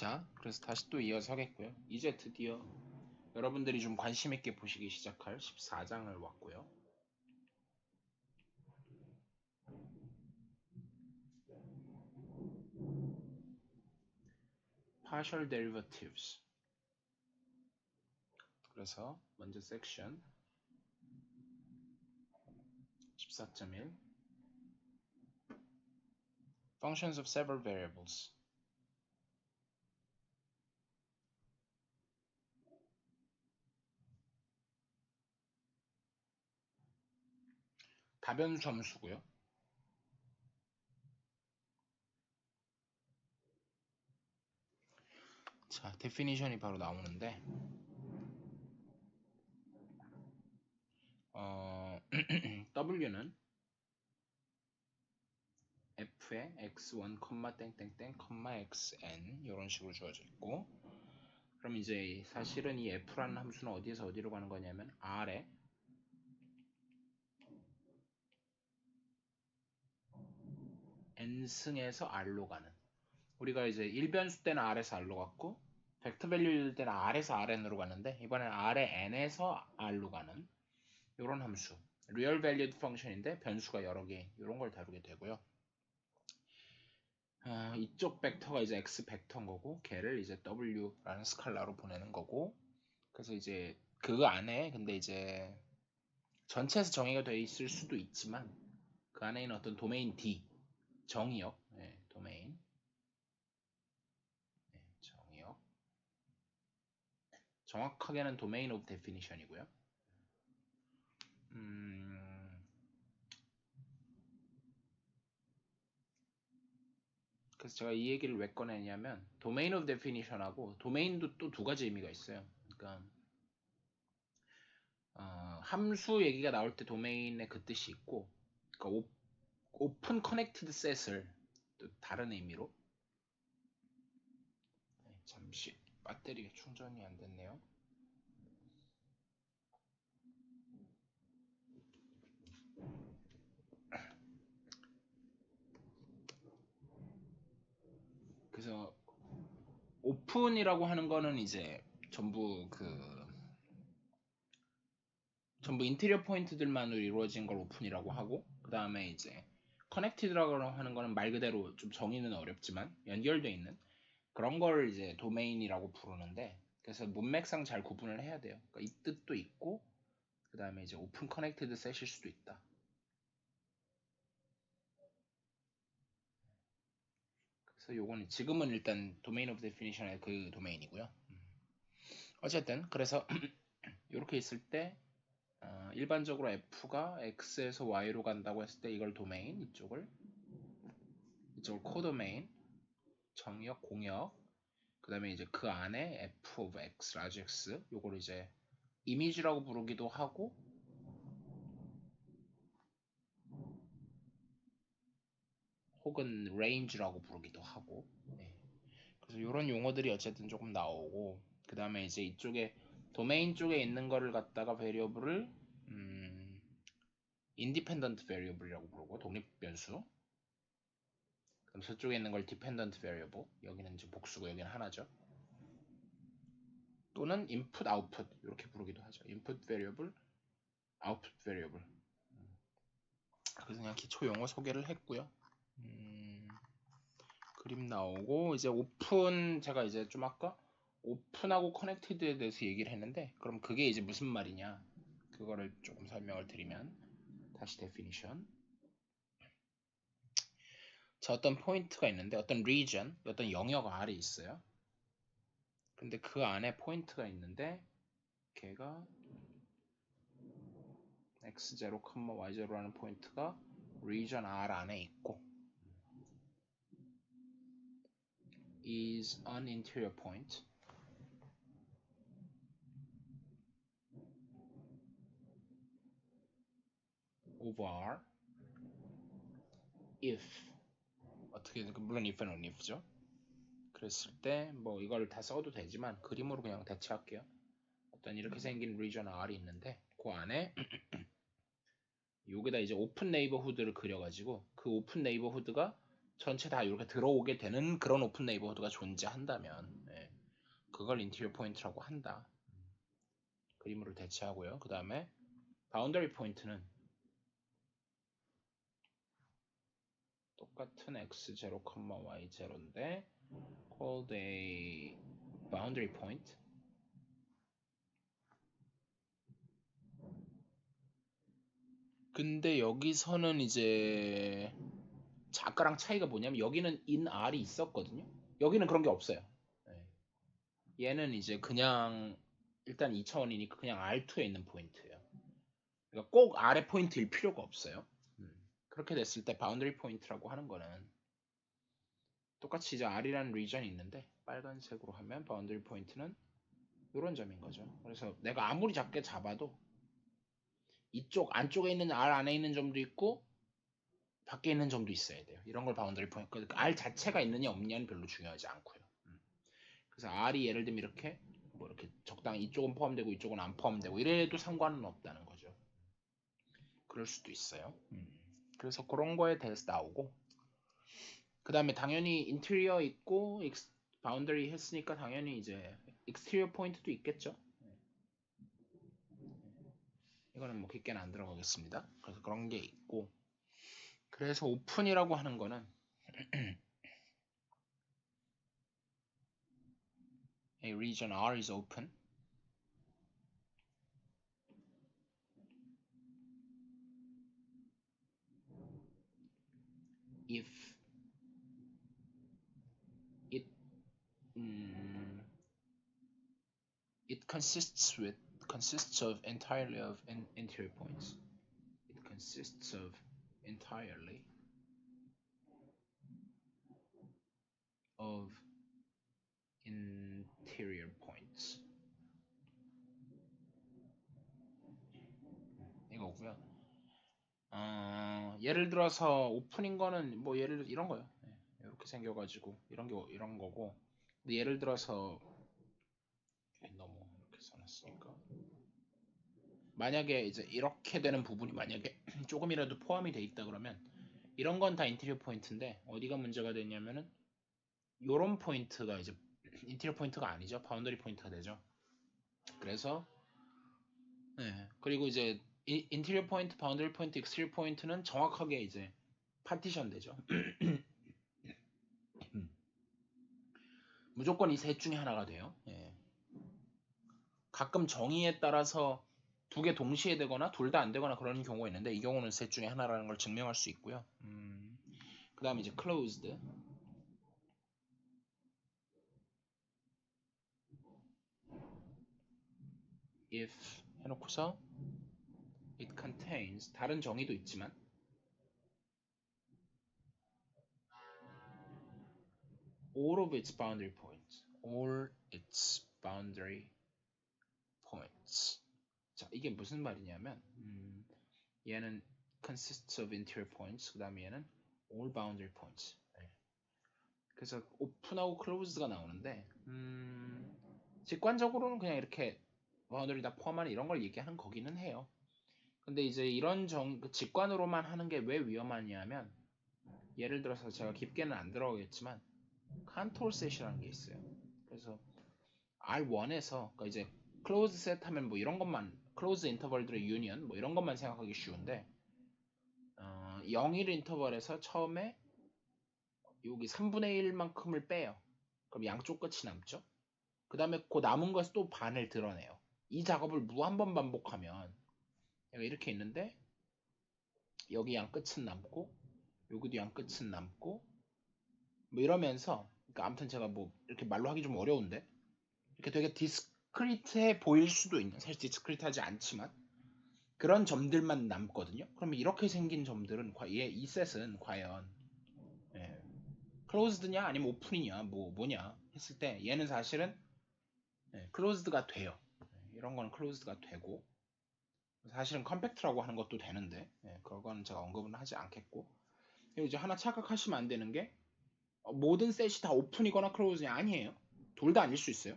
자, 그래서 다시 또 이어서 하겠고요. 이제 드디어 여러분들이 좀 관심 있게 보시기 시작할 14장을 왔고요. Partial derivatives. 그래서 먼저 섹션 14.1 Functions of several variables. 다변수 함수고요. 자, definition이 바로 나오는데 W는 f의 x1, 땡땡땡, xn 이런 식으로 주어져 있고, 그럼 이제 사실은 이 f라는 함수는 어디에서 어디로 가는 거냐면 r에 n승에서 r로 가는, 우리가 이제 일변수 때는 r에서 r로 갔고 벡터 밸류일 때는 r에서 rn으로 가는데 이번엔 r의 n에서 r로 가는 이런 함수, 리얼 밸류드 펑션인데 변수가 여러 개, 이런 걸 다루게 되고요. 이쪽 벡터가 이제 x 벡터인 거고 걔를 이제 w라는 스칼라로 보내는 거고, 그래서 이제 그 안에 근데 이제 전체에서 정의가 되어 있을 수도 있지만 그 안에 있는 어떤 도메인 D, 정의역, 도메인, 정의역, 정확하게는 도메인 오브 데피니션이고요. 그래서 제가 이 얘기를 왜 꺼내냐면 도메인 오브 데피니션하고 도메인도 또 두 가지 의미가 있어요. 그러니까 함수 얘기가 나올 때 도메인의 그 뜻이 있고, 그러니까 오픈 커넥티드 셋을 또 다른 의미로. 잠시 배터리가 충전이 안 됐네요. 그래서 오픈이라고 하는 거는 이제 전부 인테리어 포인트들만으로 이루어진 걸 오픈이라고 하고, 그 다음에 이제 커넥티드라고 하는 거는 말 그대로 좀 정의는 어렵지만 연결되어 있는 그런 걸 이제 도메인이라고 부르는데, 그래서 문맥상 잘 구분을 해야 돼요. 그러니까 이 뜻도 있고 그 다음에 이제 오픈 커넥티드 셋일 수도 있다. 그래서 요거는 지금은 일단 도메인 오브 데피니션의 그 도메인이고요. 어쨌든 그래서 이렇게 있을 때 일반적으로 f가 x에서 y로 간다고 했을 때 이걸 도메인, 이쪽을 코도메인, 정역, 공역, 그 다음에 이제 그 안에 f of x, large x, 요걸 이제 이미지라고 부르기도 하고 혹은 range라고 부르기도 하고, 그래서 이런 용어들이 어쨌든 조금 나오고, 그 다음에 이제 이쪽에 도메인 쪽에 있는 거를 갖다가 베리어블을 independent variable이라고 부르고, 독립 변수. 그럼 저쪽에 있는 걸 dependent variable, 여기는 이제 복수고 여기는 하나죠. 또는 input, output 이렇게 부르기도 하죠. input variable, output variable. 그래서 그냥 기초 용어 소개를 했고요. 그림 나오고 이제 오픈, 제가 이제 좀 아까 오픈하고 커넥티드에 대해서 얘기를 했는데, 그럼 그게 이제 무슨 말이냐, 그거를 조금 설명을 드리면, 다시 데피니션. 자, 어떤 포인트가 있는데, 어떤 region, 어떤 영역 R이 있어요. 근데 그 안에 포인트가 있는데 걔가 x0, y0라는 포인트가 region R 안에 있고 is an interior point of R if, 어떻게, 물론 if는 only if죠. 그랬을 때 뭐 이걸 다 써도 되지만 그림으로 그냥 대체할게요. 어떤 이렇게 생긴 region R이 있는데 그 안에 여기다 이제 오픈 네이버후드를 그려가지고 그 오픈 네이버후드가 전체 다 이렇게 들어오게 되는 그런 오픈 네이버후드가 존재한다면 그걸 인테리어 포인트라고 한다. 그림으로 대체하고요. 그 다음에 바운더리 포인트는 똑같은 x0, y0인데 called a boundary point. 근데 여기서는 이제 아까랑 차이가 뭐냐면 여기는 in r이 있었거든요. 여기는 그런 게 없어요. 얘는 이제 그냥 일단 2차원이니까 그냥 R2에 있는 포인트예요. 그러니까 꼭 R의 포인트일 필요가 없어요. 그렇게 됐을 때 바운더리 포인트라고 하는 거는 똑같이 이제 R이라는 리전이 있는데 빨간색으로 하면 바운더리 포인트는 이런 점인 거죠. 그래서 내가 아무리 작게 잡아도 이쪽 안쪽에 있는 R 안에 있는 점도 있고 밖에 있는 점도 있어야 돼요. 이런 걸 바운더리 포인트. 그러니까 R 자체가 있느냐 없느냐는 별로 중요하지 않고요. 그래서 R이 예를 들면 이렇게 뭐 이렇게 적당히 이쪽은 포함되고 이쪽은 안 포함되고 이래도 상관은 없다는 거죠. 그럴 수도 있어요. 그래서 그런 거에 대해서 나오고 그 다음에 당연히 인테리어 있고 바운더리 했으니까 당연히 이제 익스테리어 포인트도 있겠죠. 이거는 뭐 깊게는 안 들어가겠습니다. 그래서 그런 게 있고 그래서 오픈이라고 하는 거는 a region R is open if it it consists of entirely of interior points. It consists of entirely of interior points. 이거고요. 예를 들어서 오픈인 거는 뭐 예를 이런 거요. 이렇게 생겨가지고 이런 거고. 근데 예를 들어서 너무 이렇게 써놨으니까 만약에 이제 이렇게 되는 부분이 만약에 조금이라도 포함이 돼 있다 그러면 이런 건 다 인테리어 포인트인데 어디가 문제가 되냐면은 요런 포인트가 이제 인테리어 포인트가 아니죠. 바운더리 포인트가 되죠. 그래서 그리고 이제 인테리어 포인트, 바운더리 포인트, 익스테리어 포인트는 정확하게 이제 파티션 되죠. 무조건 이 셋 중에 하나가 돼요. 가끔 정의에 따라서 두 개 동시에 되거나 둘 다 안 되거나 그런 경우가 있는데 이 경우는 셋 중에 하나라는 걸 증명할 수 있고요. 그 다음에 이제 closed if 해놓고서 it contains 다른 정의도 있지만 all of its boundary points all its boundary points 자 이게 무슨 말이냐면 얘는 consists of interior points 그 다음에 얘는 all boundary points 그래서 오픈하고 closed가 나오는데 직관적으로는 그냥 이렇게 바운더리 다 포함하는 이런 걸 얘기하는 거기는 해요. 근데 이제 이런 직관으로만 하는 게 왜 위험하냐면 예를 들어서 제가 깊게는 안 들어가겠지만 컨트롤 셋이라는 게 있어요. 그래서 R1에서 그러니까 이제 클로즈 셋 하면 뭐 이런 것만 클로즈 인터벌들의 유니언 뭐 이런 것만 생각하기 쉬운데 0일 인터벌에서 처음에 여기 3분의 1만큼을 빼요. 그럼 양쪽 끝이 남죠. 그 다음에 그 남은 것을 또 반을 드러내요. 이 작업을 한 번 반복하면 이렇게 있는데 여기 양 끝은 남고 여기도 양 끝은 남고 뭐 이러면서 그러니까 아무튼 제가 뭐 이렇게 말로 하기 좀 어려운데 이렇게 되게 디스크리트해 보일 수도 있는 사실 디스크리트하지 않지만 그런 점들만 남거든요. 그러면 이렇게 생긴 점들은 이 셋은 과연 클로즈드냐 아니면 오픈이냐 뭐냐 했을 때 얘는 사실은 클로즈드가 돼요. 이런 거는 클로즈드가 되고 사실은 컴팩트라고 하는 것도 되는데 그거는 제가 언급은 하지 않겠고 그리고 이제 하나 착각하시면 안 되는 게 모든 셋이 다 오픈이거나 클로즈냐 아니에요. 둘 다 아닐 수 있어요.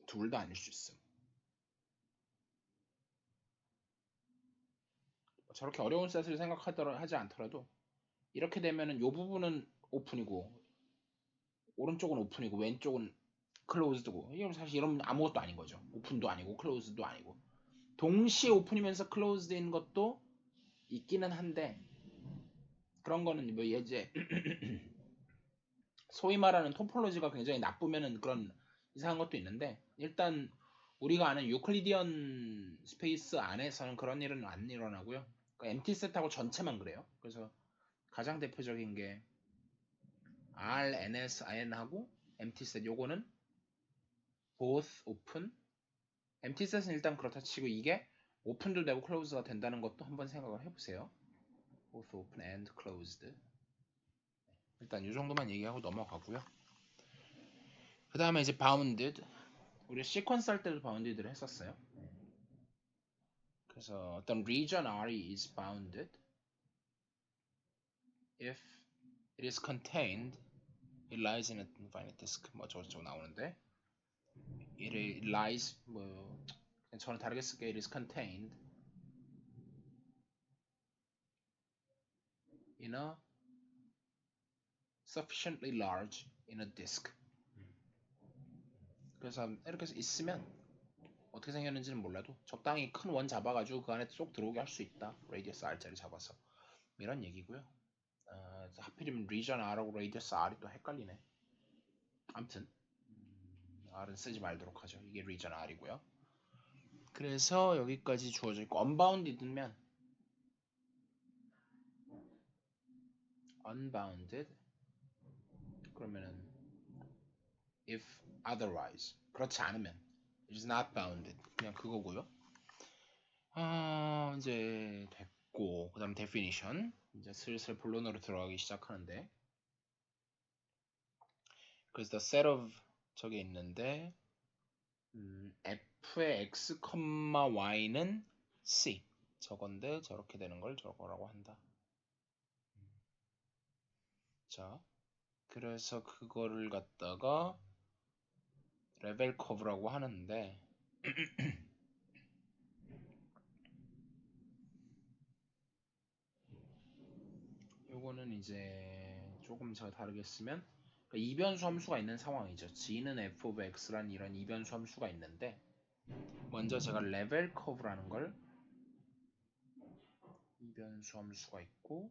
둘 다 아닐 수 있음. 저렇게 어려운 셋을 생각하지 않더라도 이렇게 되면은 요 부분은 오픈이고 오른쪽은 오픈이고 왼쪽은 클로즈드고 이건 사실 이러면 아무것도 아닌 거죠. 오픈도 아니고 클로즈도 아니고 동시에 오픈이면서 클로즈드인 것도 있기는 한데 그런 거는 뭐 이제 소위 말하는 토폴로지가 굉장히 나쁘면은 그런 이상한 것도 있는데 일단 우리가 아는 유클리디언 스페이스 안에서는 그런 일은 안 일어나고요. 그러니까 empty set하고 전체만 그래요. 그래서 가장 대표적인 게 R, NS, IN하고 empty set 요거는 both open empty set은 일단 그렇다 치고 이게 오픈도 되고 클로즈가 된다는 것도 한번 생각을 해보세요. both open and closed. 일단 이 정도만 얘기하고 넘어가고요. 그 다음에 이제 bounded. 우리 시퀀스 할 때도 bounded를 했었어요. 그래서 어떤 region R이 is bounded if it is contained, it lies in a infinite disk. 뭐 저거 나오는데 it lies 뭐 저는 다르게 쓸게요. It is contained in a sufficiently large in a disk. 그래서 이렇게 있으면 어떻게 생겼는지는 몰라도 적당히 큰 원 잡아가지고 그 안에 쏙 들어오게 할 수 있다. 레디어스 R자리 잡아서 이런 얘기고요. 하필이면 region R하고 radius R이 또 헷갈리네. 아무튼 R은 쓰지 말도록 하죠. 이게 region R이고요. 그래서 여기까지 주어져 있고 unbounded면 unbounded 그러면은 if otherwise 그렇지 않으면 it is not bounded 그냥 그거고요. 이제 됐고 그 다음 definition 이제 슬슬 본론으로 들어가기 시작하는데 그래서 the set of 저게 있는데 f의 x, y는 c 저건데 저렇게 되는 걸 저거라고 한다. 자, 그래서 그거를 갖다가 레벨 커브라고 하는데 요거는 이제 조금 제가 다르게 쓰면 그러니까 이변수 함수가 있는 상황이죠. g는 f of x라는 이런 이변수 함수가 있는데 먼저 제가 레벨 커브라는 걸 이변수 함수가 있고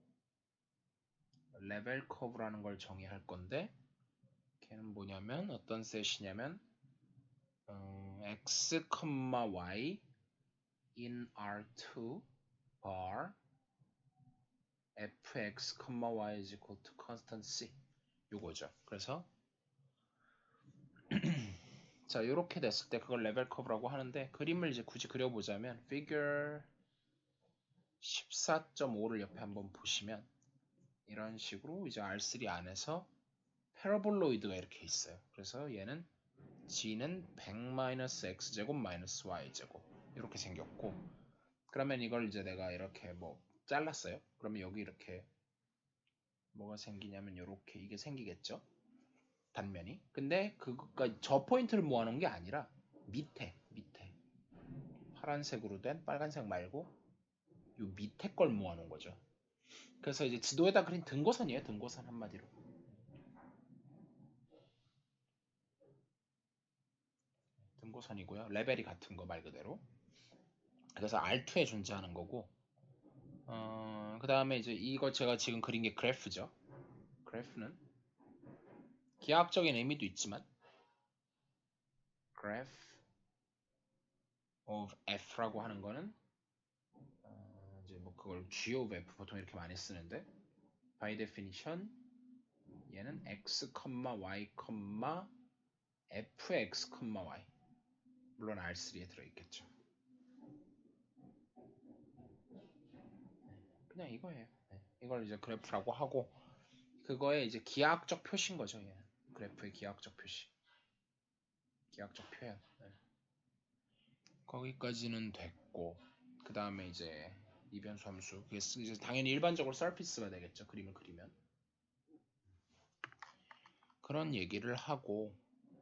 레벨 커브라는 걸 정의할 건데 걔는 뭐냐면 어떤 셋이냐면 x, y in R2 bar fx, y is equal to constant c 요거죠. 그래서 자 이렇게 됐을 때 그걸 레벨 커브라고 하는데 그림을 이제 굳이 그려보자면 figure 14.5를 옆에 한번 보시면 이런 식으로 이제 R3 안에서 패러볼로이드가 이렇게 있어요. 그래서 얘는 g는 100-x제곱 -y제곱 이렇게 생겼고 그러면 이걸 이제 내가 이렇게 뭐 잘랐어요. 그러면 여기 이렇게 뭐가 생기냐면 이렇게 이게 생기겠죠. 단면이. 근데 그러니까 저 포인트를 모아놓은 게 아니라 밑에 파란색으로 된 빨간색 말고 요 밑에 걸 모아놓은 거죠. 그래서 이제 지도에다 그린 등고선이에요. 등고선 한마디로. 등고선이고요. 레벨이 같은 거 말 그대로. 그래서 R2에 존재하는 거고 그 다음에 이제 이거 제가 지금 그린 게 그래프죠. 그래프는 기하학적인 의미도 있지만 graph of f라고 하는 거는 이제 뭐 그걸 g of f 보통 이렇게 많이 쓰는데 by definition 얘는 x, y, fx, y 물론 R3에 들어있겠죠. 그냥 이거예요. 이걸 이제 그래프라고 하고 그거의 이제 기하학적 표시인 거죠. 얘는. 그래프의 기하학적 표시. 기하학적 표현. 거기까지는 됐고 그 다음에 이제 이변수 함수 그게 이제 당연히 일반적으로 서피스가 되겠죠. 그림을 그리면 그런 얘기를 하고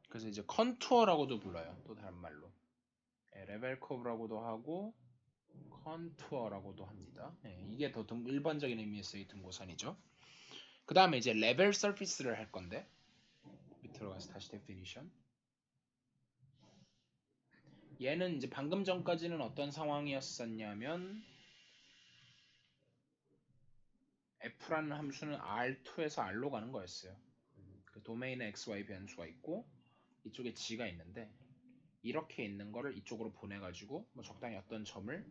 그래서 이제 컨투어라고도 불러요. 또 다른 말로 레벨 커브라고도 하고 컨투어라고도 합니다. 이게 더 일반적인 의미에서의 등고선이죠. 그 다음에 이제 레벨 서피스를 할 건데 밑으로 가서 다시 데피니션. 얘는 이제 방금 전까지는 어떤 상황이었었냐면 f라는 함수는 r2에서 r로 가는 거였어요. 그 도메인에 xy 변수가 있고 이쪽에 g가 있는데 이렇게 있는 거를 이쪽으로 보내가지고 뭐 적당히 어떤 점을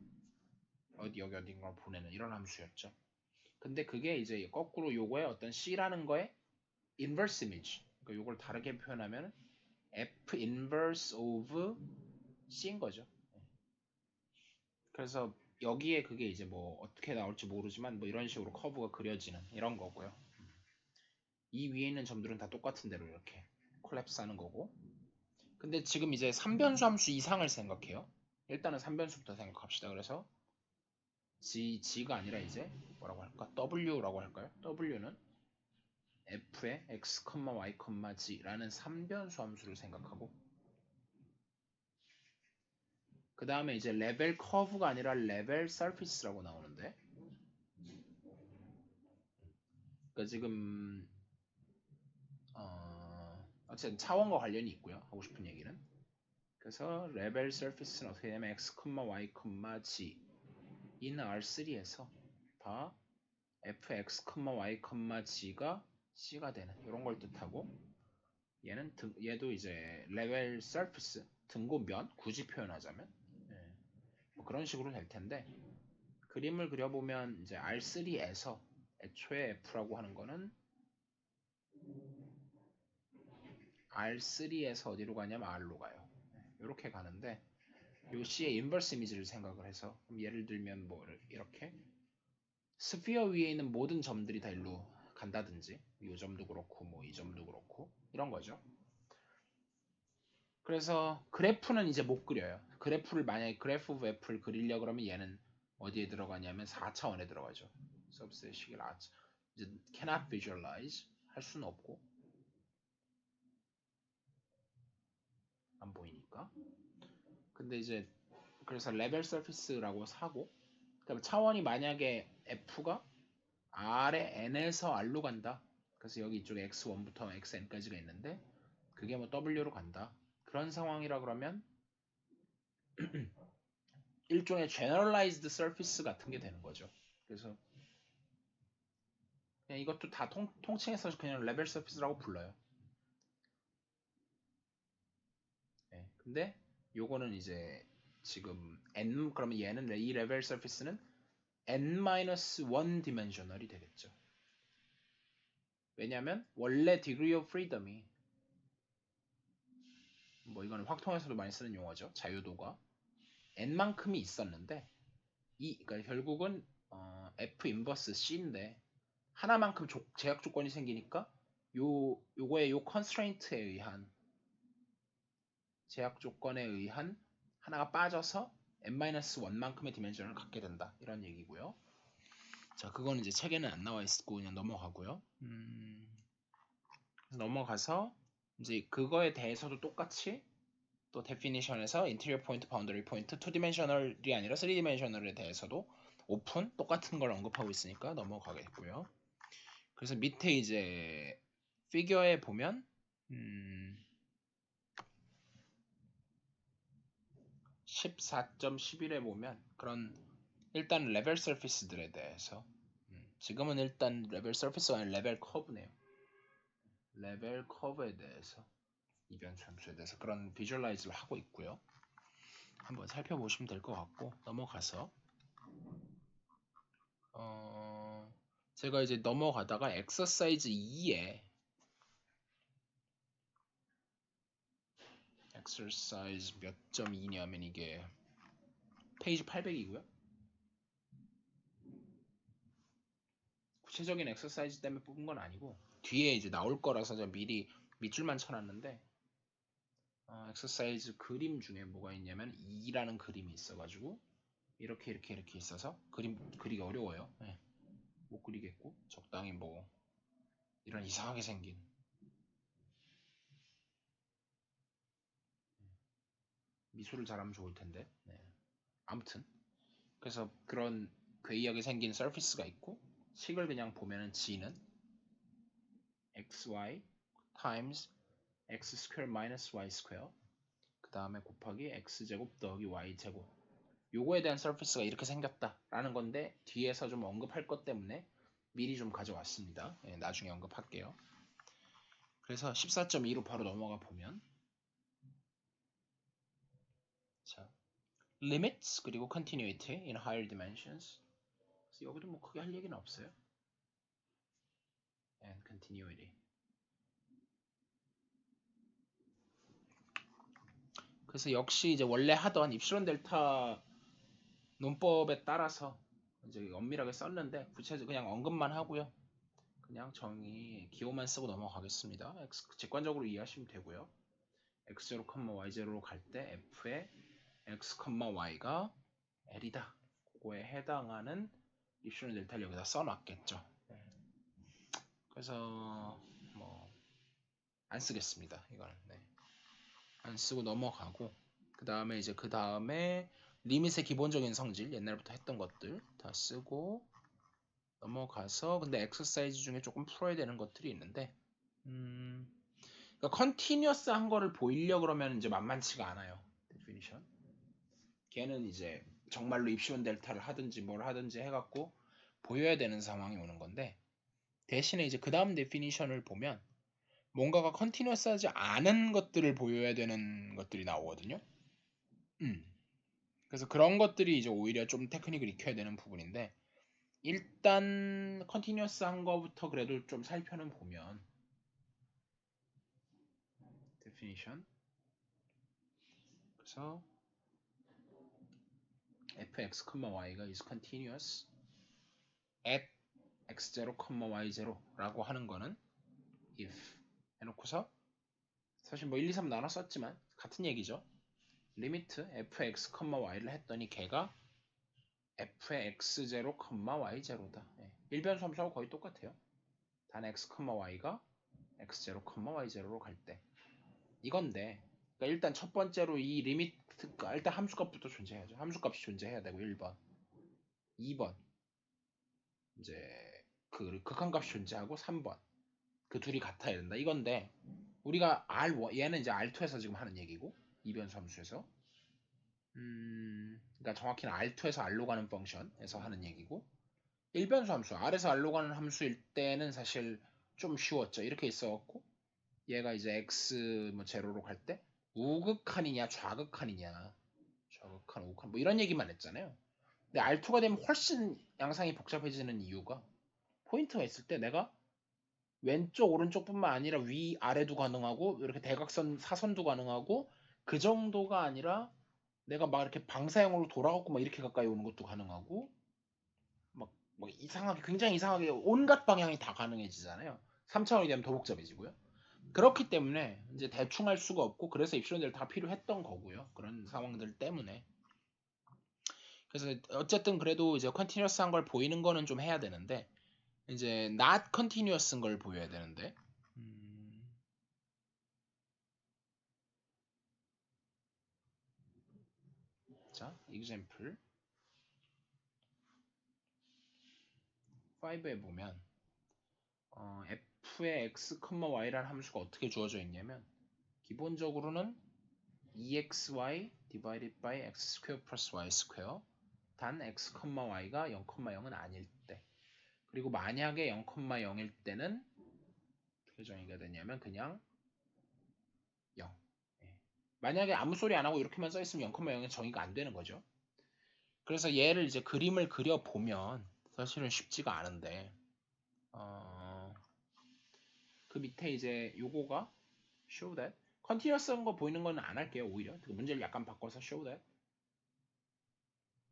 어디 여기 어딘가 보내는 이런 함수였죠. 근데 그게 이제 거꾸로 요거의 어떤 c라는 거에 inverse image, 그러니까 요걸 다르게 표현하면 f inverse of c인 거죠. 그래서 여기에 그게 이제 뭐 어떻게 나올지 모르지만 뭐 이런 식으로 커브가 그려지는 이런 거고요. 이 위에 있는 점들은 다 똑같은 대로 이렇게 콜랩스 하는 거고. 근데 지금 이제 3변수 함수 이상을 생각해요. 일단은 3변수부터 생각합시다. 그래서 G가 아니라 이제 뭐라고 할까? W라고 할까요? W는 f의 x, y, g라는 3변수 함수를 생각하고 그 다음에 이제 레벨 커브가 아니라 레벨 서피스라고 나오는데 그러니까 지금 어쨌든 차원과 관련이 있고요. 하고 싶은 얘기는 그래서 레벨 서피스는 어떻게 되냐면 x, y, g in R3에서 다 fx, y, g가 c가 되는 이런 걸 뜻하고 얘도 이제 레벨 서피스 등고면 굳이 표현하자면 뭐 그런 식으로 될 텐데 그림을 그려보면 이제 R3에서 애초에 f라고 하는 거는 R3에서 어디로 가냐면 R로 가요. 이렇게 가는데 요 C의 인버스 이미지를 생각을 해서 예를 들면 뭐 이렇게 스피어 위에 있는 모든 점들이 다 일로 간다든지 이 점도 그렇고 뭐 이 점도 그렇고 이런 거죠. 그래서 그래프는 이제 못 그려요. 그래프를 만약에 그래프 오브 f를 그리려 그러면 얘는 어디에 들어가냐면 4차원에 들어가죠. subset식을 이제 cannot visualize 할 수는 없고 안 보이니까. 근데 이제 그래서 레벨 서피스라고 사고 그다음에 차원이 만약에 f가 r의 n에서 r로 간다. 그래서 여기 이쪽에 x1부터 xn까지가 있는데 그게 뭐 w로 간다. 그런 상황이라 그러면 일종의 generalized surface 같은 게 되는 거죠. 그래서 그냥 이것도 다 통칭해서 그냥 레벨 서피스라고 불러요. 네. 근데 요거는 이제 지금 n 그러면 얘는 이 레벨 서피스는 n-1 디멘셔널이 되겠죠. 왜냐면 원래 degree of freedom이 뭐 이거는 확통에서도 많이 쓰는 용어죠. 자유도가 n만큼이 있었는데 그러니까 결국은 f 인버스 c인데 하나만큼 제약 조건이 생기니까 요거의 요 컨스트레인트에 의한 제약 조건에 의한 하나가 빠져서 n-1만큼의 디멘전을 갖게 된다. 이런 얘기고요. 자, 그건 이제 책에는 안 나와 있고 그냥 넘어가고요. 넘어가서 이제 그거에 대해서도 똑같이 또 데피니션에서 인테리어 포인트, 바운더리 포인트, 2디멘셔널이 아니라 3디멘셔널에 대해서도 오픈 똑같은 걸 언급하고 있으니까 넘어가겠고요. 그래서 밑에 이제 피겨에 보면 14.11에 보면 그런 일단 레벨 서피스들에 대해서 지금은 일단 레벨 서피스가 아니라 레벨 커브네요. 레벨 커브에 대해서 이변수 함수에 대해서 그런 비주얼라이즈를 하고 있고요. 한번 살펴보시면 될 것 같고 넘어가서 제가 이제 넘어가다가 엑서사이즈 2에 엑서사이즈 몇 점 2냐면 이게 페이지 800이고요. 구체적인 엑서사이즈 때문에 뽑은 건 아니고 뒤에 이제 나올 거라서 제가 미리 밑줄만 쳐놨는데 엑서사이즈 그림 중에 뭐가 있냐면 2라는 그림이 있어가지고 이렇게 있어서 그림 그리기 어려워요. 네. 못 그리겠고 적당히 뭐 이런 이상하게 생긴 미술을 잘하면 좋을 텐데. 네. 아무튼 그래서 그런 괴이하게 생긴 서피스가 있고 식을 그냥 보면은 G는 xy times x 스퀘어 마이너스 y 스퀘어 그 다음에 곱하기 x제곱 더하기 y제곱 요거에 대한 서피스가 이렇게 생겼다라는 건데 뒤에서 좀 언급할 것 때문에 미리 좀 가져왔습니다. 예, 나중에 언급할게요. 그래서 14.2로 바로 넘어가 보면 자, limits 그리고 continuity in higher dimensions 그래서 여기도 뭐 크게 할 얘기는 없어요. and continuity 그래서 역시 이제 원래 하던 입실론 델타 논법에 따라서 이제 엄밀하게 썼는데 구체적으로 그냥 언급만 하고요. 그냥 정의 기호만 쓰고 넘어가겠습니다. 직관적으로 이해하시면 되고요. x0, y0로 갈 때 f의 x, y가 l이다. 그거에 해당하는 입실론 델타를 여기다 써놨겠죠. 그래서 뭐 안 쓰겠습니다. 이거는 안 쓰고 넘어가고 그 다음에 리밋의 기본적인 성질 옛날부터 했던 것들 다 쓰고 넘어가서 근데 엑서사이즈 중에 조금 풀어야 되는 것들이 있는데 그러니까 컨티뉴어스한 거를 보이려 그러면 이제 만만치가 않아요. 데피니션. 걔는 이제 정말로 입시온 델타를 하든지 뭘 하든지 해갖고 보여야 되는 상황이 오는 건데 대신에 이제 그 다음 데피니션을 보면 뭔가가 컨티뉴어스하지 않은 것들을 보여야 되는 것들이 나오거든요. 그래서 그런 것들이 이제 오히려 좀 테크닉을 익혀야 되는 부분인데 일단 컨티뉴어스한 거부터 그래도 좀 살펴는 보면 definition 그래서 fx, y가 is continuous at x0, y0라고 하는 거는 if 해놓고서 사실 뭐 1, 2, 3 나눠 썼지만 같은 얘기죠. 리미트 fx, y를 했더니 걔가 f의 x0, y0다. 일변수 함수하고 거의 똑같아요. 단 x, y가 x0, y0로 갈 때 이건데 그러니까 일단 첫 번째로 이 리미트가 일단 함수값부터 존재해야죠. 함수값이 존재해야 되고 1번 2번 이제 그 극한값이 존재하고 3번 그 둘이 같아야 된다. 이건데 우리가 얘는 이제 R2에서 지금 하는 얘기고 이변수 함수에서 그러니까 정확히는 R2에서 R로 가는 펑션에서 하는 얘기고 일변수 함수 R에서 R로 가는 함수일 때는 사실 좀 쉬웠죠. 이렇게 있어갖고 얘가 이제 X 뭐 제로로 갈 때 우극한이냐 좌극한이냐 좌극한 우극한 뭐 이런 얘기만 했잖아요. 근데 R2가 되면 훨씬 양상이 복잡해지는 이유가 포인트가 있을 때 내가 왼쪽 오른쪽뿐만 아니라 위 아래도 가능하고 이렇게 대각선 사선도 가능하고 그 정도가 아니라 내가 막 이렇게 방사형으로 돌아가고 막 이렇게 가까이 오는 것도 가능하고 막 이상하게 굉장히 이상하게 온갖 방향이 다 가능해지잖아요. 3차원이 되면 더 복잡해지고요. 그렇기 때문에 이제 대충 할 수가 없고 그래서 입시론들 다 필요했던 거고요. 그런 상황들 때문에. 그래서 어쨌든 그래도 이제 컨티뉴어스한 걸 보이는 거는 좀 해야 되는데 이제 not continuous인 걸 보여야 되는데 자, example 5에 보면 f의 x, y라는 함수가 어떻게 주어져 있냐면 기본적으로는 exy divided by x square plus y square 단 x, y가 0, 0은 아닐 때 그리고 만약에 0, 0일 때는 어떻게 정의가 되냐면 그냥 0 만약에 아무 소리 안 하고 이렇게만 써 있으면 0, 0의 정의가 안 되는 거죠. 그래서 얘를 이제 그림을 그려 보면 사실은 쉽지가 않은데 그 밑에 이제 요거가 show that 컨티뉴어스한 거 보이는 거는 안 할게요. 오히려 그 문제를 약간 바꿔서 show that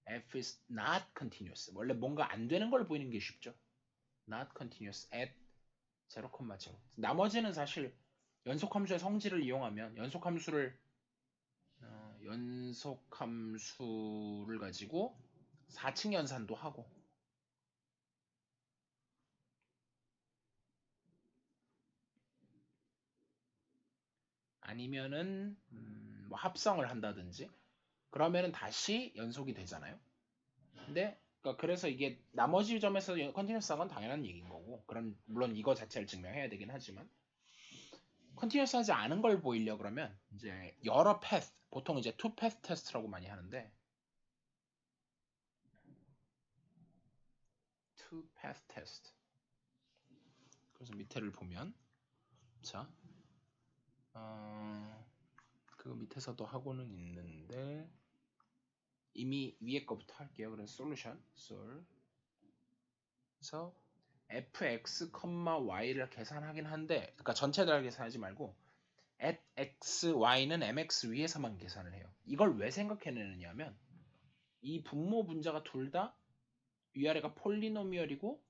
f is not continuous 원래 뭔가 안 되는 걸 보이는 게 쉽죠. not continuous at 0,0 나머지는 사실 연속함수의 성질을 이용하면 연속함수를 가지고 4층 연산도 하고 아니면은 뭐 합성을 한다든지 그러면은 다시 연속이 되잖아요. 근데 그러니까 그래서 이게 나머지 점에서 컨티뉴스한 건 당연한 얘기인 거고, 그런 물론 이거 자체를 증명해야 되긴 하지만 컨티뉴스하지 않은 걸 보이려 그러면 이제 여러 패스, 보통 이제 투 패스 테스트라고 많이 하는데 투 패스 테스트. 그래서 밑에를 보면 자, 그 밑에서도 하고는 있는데 이미 위에 거부터 할게요. 그래서 솔루션 솔 그래서 fx, y를 계산하긴 한데, 그러니까 전체를 계산하지 말고 at x, y는 mx 위에서만 계산을 해요. 이걸 왜 생각해내느냐면 이 분모 분자가 둘 다 위아래가 폴리노미얼이고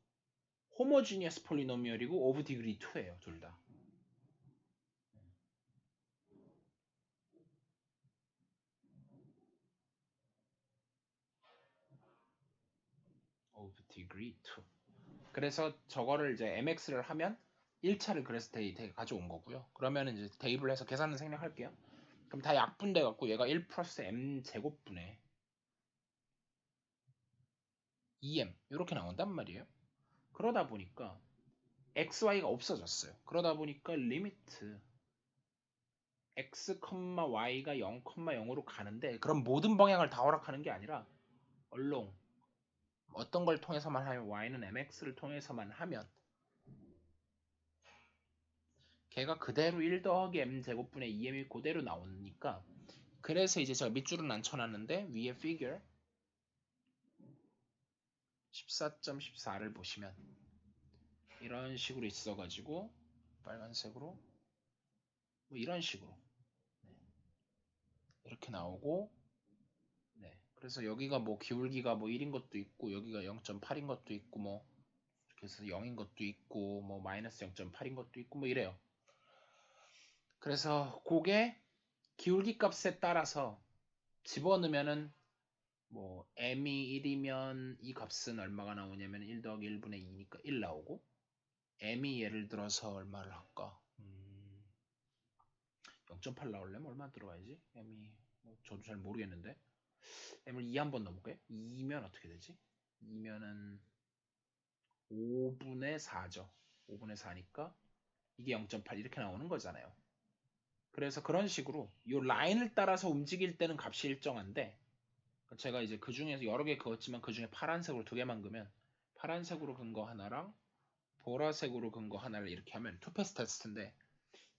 호모지니어스 폴리노미얼이고 오브 디그리 2예요. 둘 다. 오브 디그리 2. 그래서 저거를 이제 mx를 하면 1차를 그래서 가져온 거고요. 그러면 이제 대입을 해서 계산을 생략할게요. 그럼 다 약분돼 갖고 얘가 1 플러스 m 제곱분의 2m 이렇게 나온단 말이에요. 그러다 보니까 xy가 없어졌어요. 그러다 보니까 리미트 x, y가 0, 0으로 가는데, 그럼 모든 방향을 다 허락하는 게 아니라 얼렁 어떤 걸 통해서만 하면 y는 mx를 통해서만 하면 걔가 그대로 1 더하기 m 제곱분의 2m이 그대로 나오니까, 그래서 이제 제가 밑줄은 안 쳐놨는데 위에 figure 14.14를 보시면 이런 식으로 있어가지고 빨간색으로 뭐 이런 식으로 이렇게 나오고, 네. 그래서 여기가 뭐 기울기가 뭐 1인 것도 있고 여기가 0.8인 것도 있고 뭐 그래서 0인 것도 있고 뭐 마이너스 0.8인 것도 있고 뭐 이래요. 그래서 그게 기울기 값에 따라서 집어넣으면은 뭐 m이 1이면 이 값은 얼마가 나오냐면 1 더하기 1분의 2니까 1 나오고, m이 예를 들어서 얼마를 할까? 0.8 나오려면 얼마 들어가야지? m이 뭐 저도 잘 모르겠는데 m을 2 한번 넣어볼게요. 2면 어떻게 되지? 2면은 5분의 4죠. 5분의 4니까 이게 0.8 이렇게 나오는 거잖아요. 그래서 그런 식으로 이 라인을 따라서 움직일 때는 값이 일정한데, 제가 이제 그 중에서 여러 개 그었지만 그 중에 파란색으로 2개만 그으면 파란색으로 근 거 하나랑 보라색으로 근 거 하나를 이렇게 하면 투패스 테스트인데,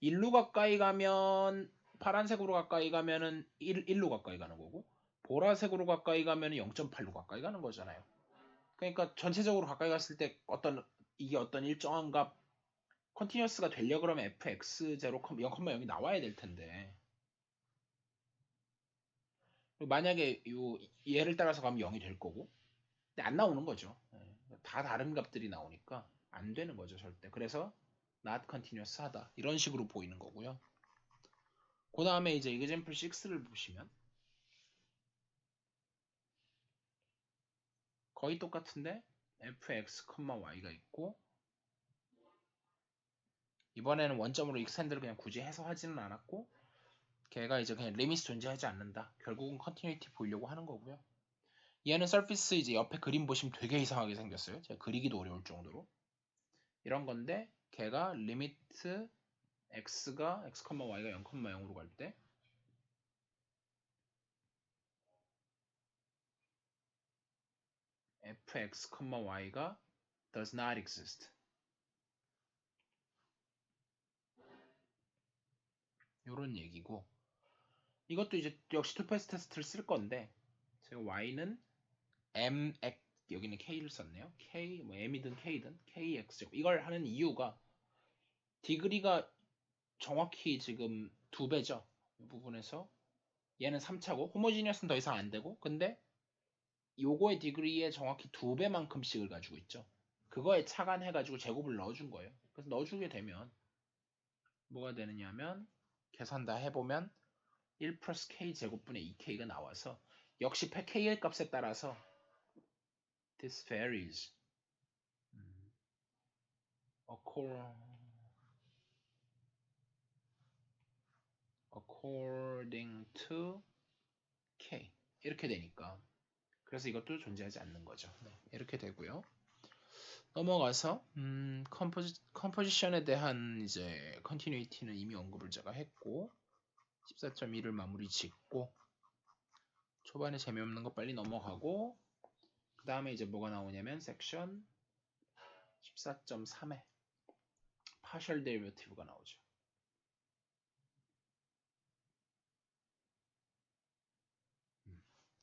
1로 가까이 가면 파란색으로 가까이 가면은 1로 가까이 가는 거고, 보라색으로 가까이 가면은 0.8로 가까이 가는 거잖아요. 그러니까 전체적으로 가까이 갔을 때 이게 어떤 일정한 값 컨티뉴어스가 되려 그러면 fx 0,0이 나와야 될 텐데, 만약에 얘를 따라서 가면 0이 될 거고, 근데 안 나오는 거죠. 다 다른 값들이 나오니까 안 되는 거죠, 절대. 그래서 not continuous 하다 이런 식으로 보이는 거고요. 그 다음에 이제 example 6를 보시면 거의 똑같은데 fx, y가 있고, 이번에는 원점으로 익스텐드를 그냥 굳이 해서 하지는 않았고 걔가 이제 그냥 리밋이 존재하지 않는다. 결국은 컨티뉴이티 보이려고 하는 거고요. 얘는 서피스 이제 옆에 그림 보시면 되게 이상하게 생겼어요. 제가 그리기도 어려울 정도로. 이런 건데 걔가 리미트 x가 x, y가 0, 0으로 갈 때 fx, y가 does not exist. 요런 얘기고, 이것도 이제 역시 투페이스 테스트를 쓸 건데 제가 y는 mx, 여기는 k를 썼네요. k 뭐 m이든 k든 kx 이걸 하는 이유가 디그리가 정확히 지금 2배죠. 이 부분에서 얘는 3차고 호모지니어스는 더 이상 안 되고, 근데 요거의 디그리에 정확히 2배만큼씩을 가지고 있죠. 그거에 차간해가지고 제곱을 넣어준 거예요. 그래서 넣어주게 되면 뭐가 되느냐면 계산 다 해보면 1 플러스 k 제곱분의 2k가 나와서 역시 k의 값에 따라서 this varies according to k 이렇게 되니까, 그래서 이것도 존재하지 않는 거죠. 네, 이렇게 되고요. 넘어가서 컴포지션에 대한 이제 컨티뉴이티는 이미 언급을 제가 했고 14.1을 마무리 짓고 초반에 재미없는 거 빨리 넘어가고 그 다음에 이제 뭐가 나오냐면 섹션 14.3에 파셜 데리베티브가 나오죠.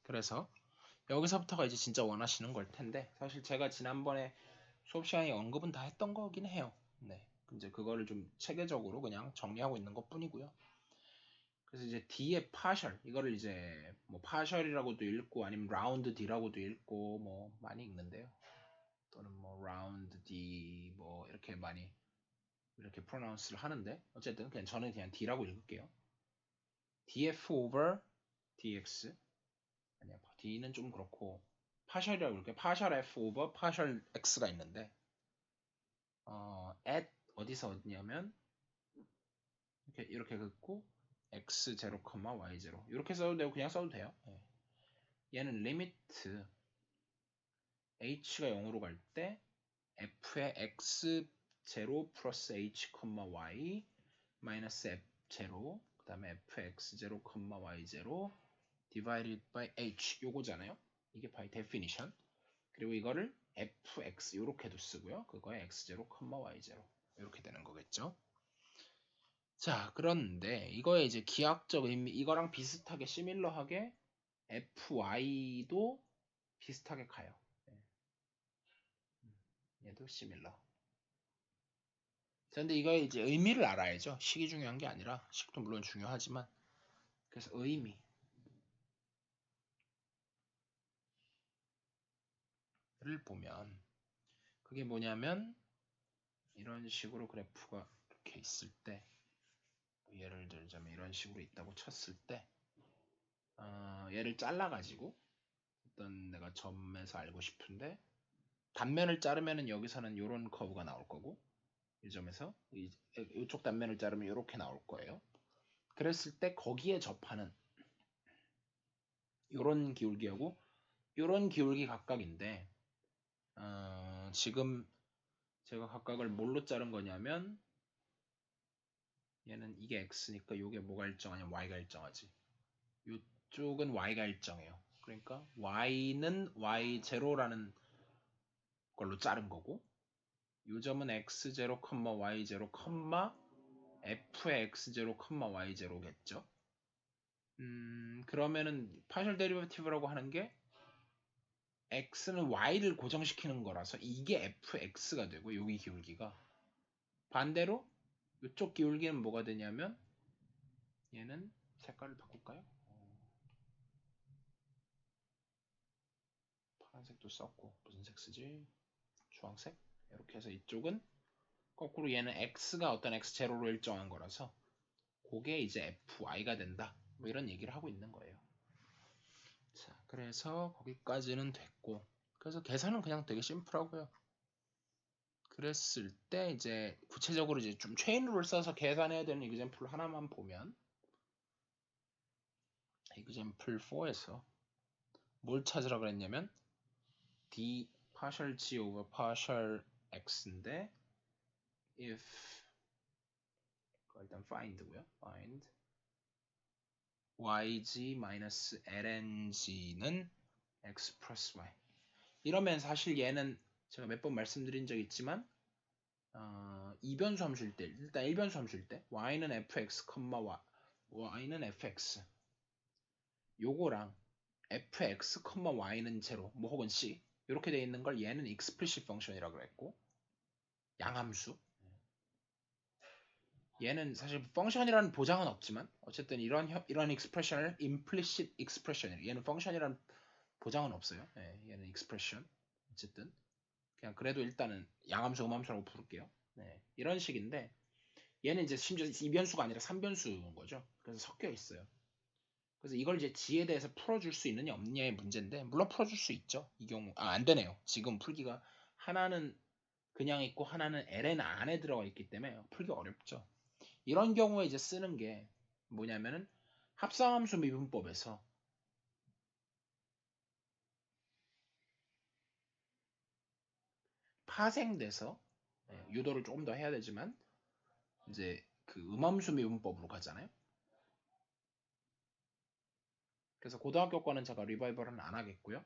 그래서 여기서부터가 이제 진짜 원하시는 걸 텐데 사실 제가 지난번에 수업 시간에 언급은 다 했던 거긴 해요. 네, 이제 그거를 좀 체계적으로 그냥 정리하고 있는 것 뿐이고요. 그래서 이제 D의 파셜 이거를 이제 뭐 파셜이라고도 읽고 아니면 라운드 D라고도 읽고 뭐 많이 읽는데요. 또는 뭐 라운드 D 뭐 이렇게 많이 이렇게 프로나운스를 하는데 어쨌든 그냥 저는 그냥 D라고 읽을게요. df over dx 아니야 D는 좀 그렇고 파셜이라고 읽을게요. 파셜 f over 파셜 x가 있는데 at 어디서 얻냐면 이렇게 긋고 x0, y0 이렇게 써도 되고 그냥 써도 돼요. 네. 얘는 리미트 h가 0으로 갈 때 f의 x0 플러스 h, y 마이너스 f0 그 다음에 fx0, y0 divided by h 요거잖아요. 이게 by definition. 그리고 이거를 fx 요렇게도 쓰고요. 그거에 x0, y0 이렇게 되는 거겠죠. 자, 그런데 이거에 이제 기하학적 의미 이거랑 비슷하게 시밀러하게 fy도 비슷하게 가요. 얘도 시밀러. 자, 근데 이거의 이제 의미를 알아야죠. 식이 중요한 게 아니라 식도 물론 중요하지만 그래서 의미를 보면 그게 뭐냐면 이런 식으로 그래프가 이렇게 있을 때 예를 들자면 이런 식으로 있다고 쳤을 때 얘를 잘라가지고 어떤 내가 점에서 알고 싶은데 단면을 자르면은 여기서는 이런 커브가 나올 거고 이 점에서 이쪽 단면을 자르면 이렇게 나올 거예요. 그랬을 때 거기에 접하는 이런 기울기하고 이런 기울기 각각인데 지금 제가 각각을 뭘로 자른 거냐면 얘는 이게 x니까 이게 뭐가 일정하냐면 y가 일정하지. 이쪽은 y가 일정해요. 그러니까 y는 y0라는 걸로 자른 거고 이 점은 x0, y0, f의 x0, y0겠죠. 그러면은 파셜 데리베티브라고 하는 게 x는 y를 고정시키는 거라서 이게 fx가 되고 여기 기울기가 반대로 이쪽 기울기는 뭐가 되냐면 얘는 색깔을 바꿀까요? 파란색도 썼고 무슨 색 쓰지? 주황색? 이렇게 해서 이쪽은 거꾸로 얘는 x가 어떤 x0로 일정한 거라서 그게 이제 fy가 된다 뭐 이런 얘기를 하고 있는 거예요. 자, 그래서 거기까지는 됐고 그래서 계산은 그냥 되게 심플하고요. 그랬을 때 이제 구체적으로 이제 좀 체인룰을 써서 계산해야 되는 이그젬플 하나만 보면 이그젬플 4에서 뭘 찾으라 그랬냐면 d partial g over partial x인데 if 일단 find고요. find yg-lng는 x 플러스 y 이러면 사실 얘는 제가 몇 번 말씀드린 적 있지만 이변수 함 줄 때 일단 1변수 함 줄 때 y는 fx, y는 fx 요거랑 fx, y는 0 뭐 혹은 c 이렇게 돼 있는 걸 얘는 explicit function이라고 그랬고 양함수 얘는 사실 펑션이라는 보장은 없지만 어쨌든 이런 expression을 implicit expression이에요. 얘는 펑션이라는 보장은 없어요. 얘는 expression 어쨌든 그냥 그래도 일단은 양함수, 음함수라고 부를게요. 이런 식인데 얘는 이제 심지어 2변수가 아니라 3변수인 거죠. 그래서 섞여 있어요. 그래서 이걸 이제 G에 대해서 풀어줄 수 있느냐 없느냐의 문제인데 물론 풀어줄 수 있죠. 이 경우 안 되네요. 지금 풀기가 하나는 그냥 있고 하나는 ln 안에 들어가 있기 때문에 풀기 어렵죠. 이런 경우에 이제 쓰는 게 뭐냐면은 합성함수 미분법에서 파생돼서 유도를 조금 더 해야 되지만 이제 그 음함수 미분법으로 가잖아요. 그래서 고등학교 거는 제가 리바이벌은 안 하겠고요.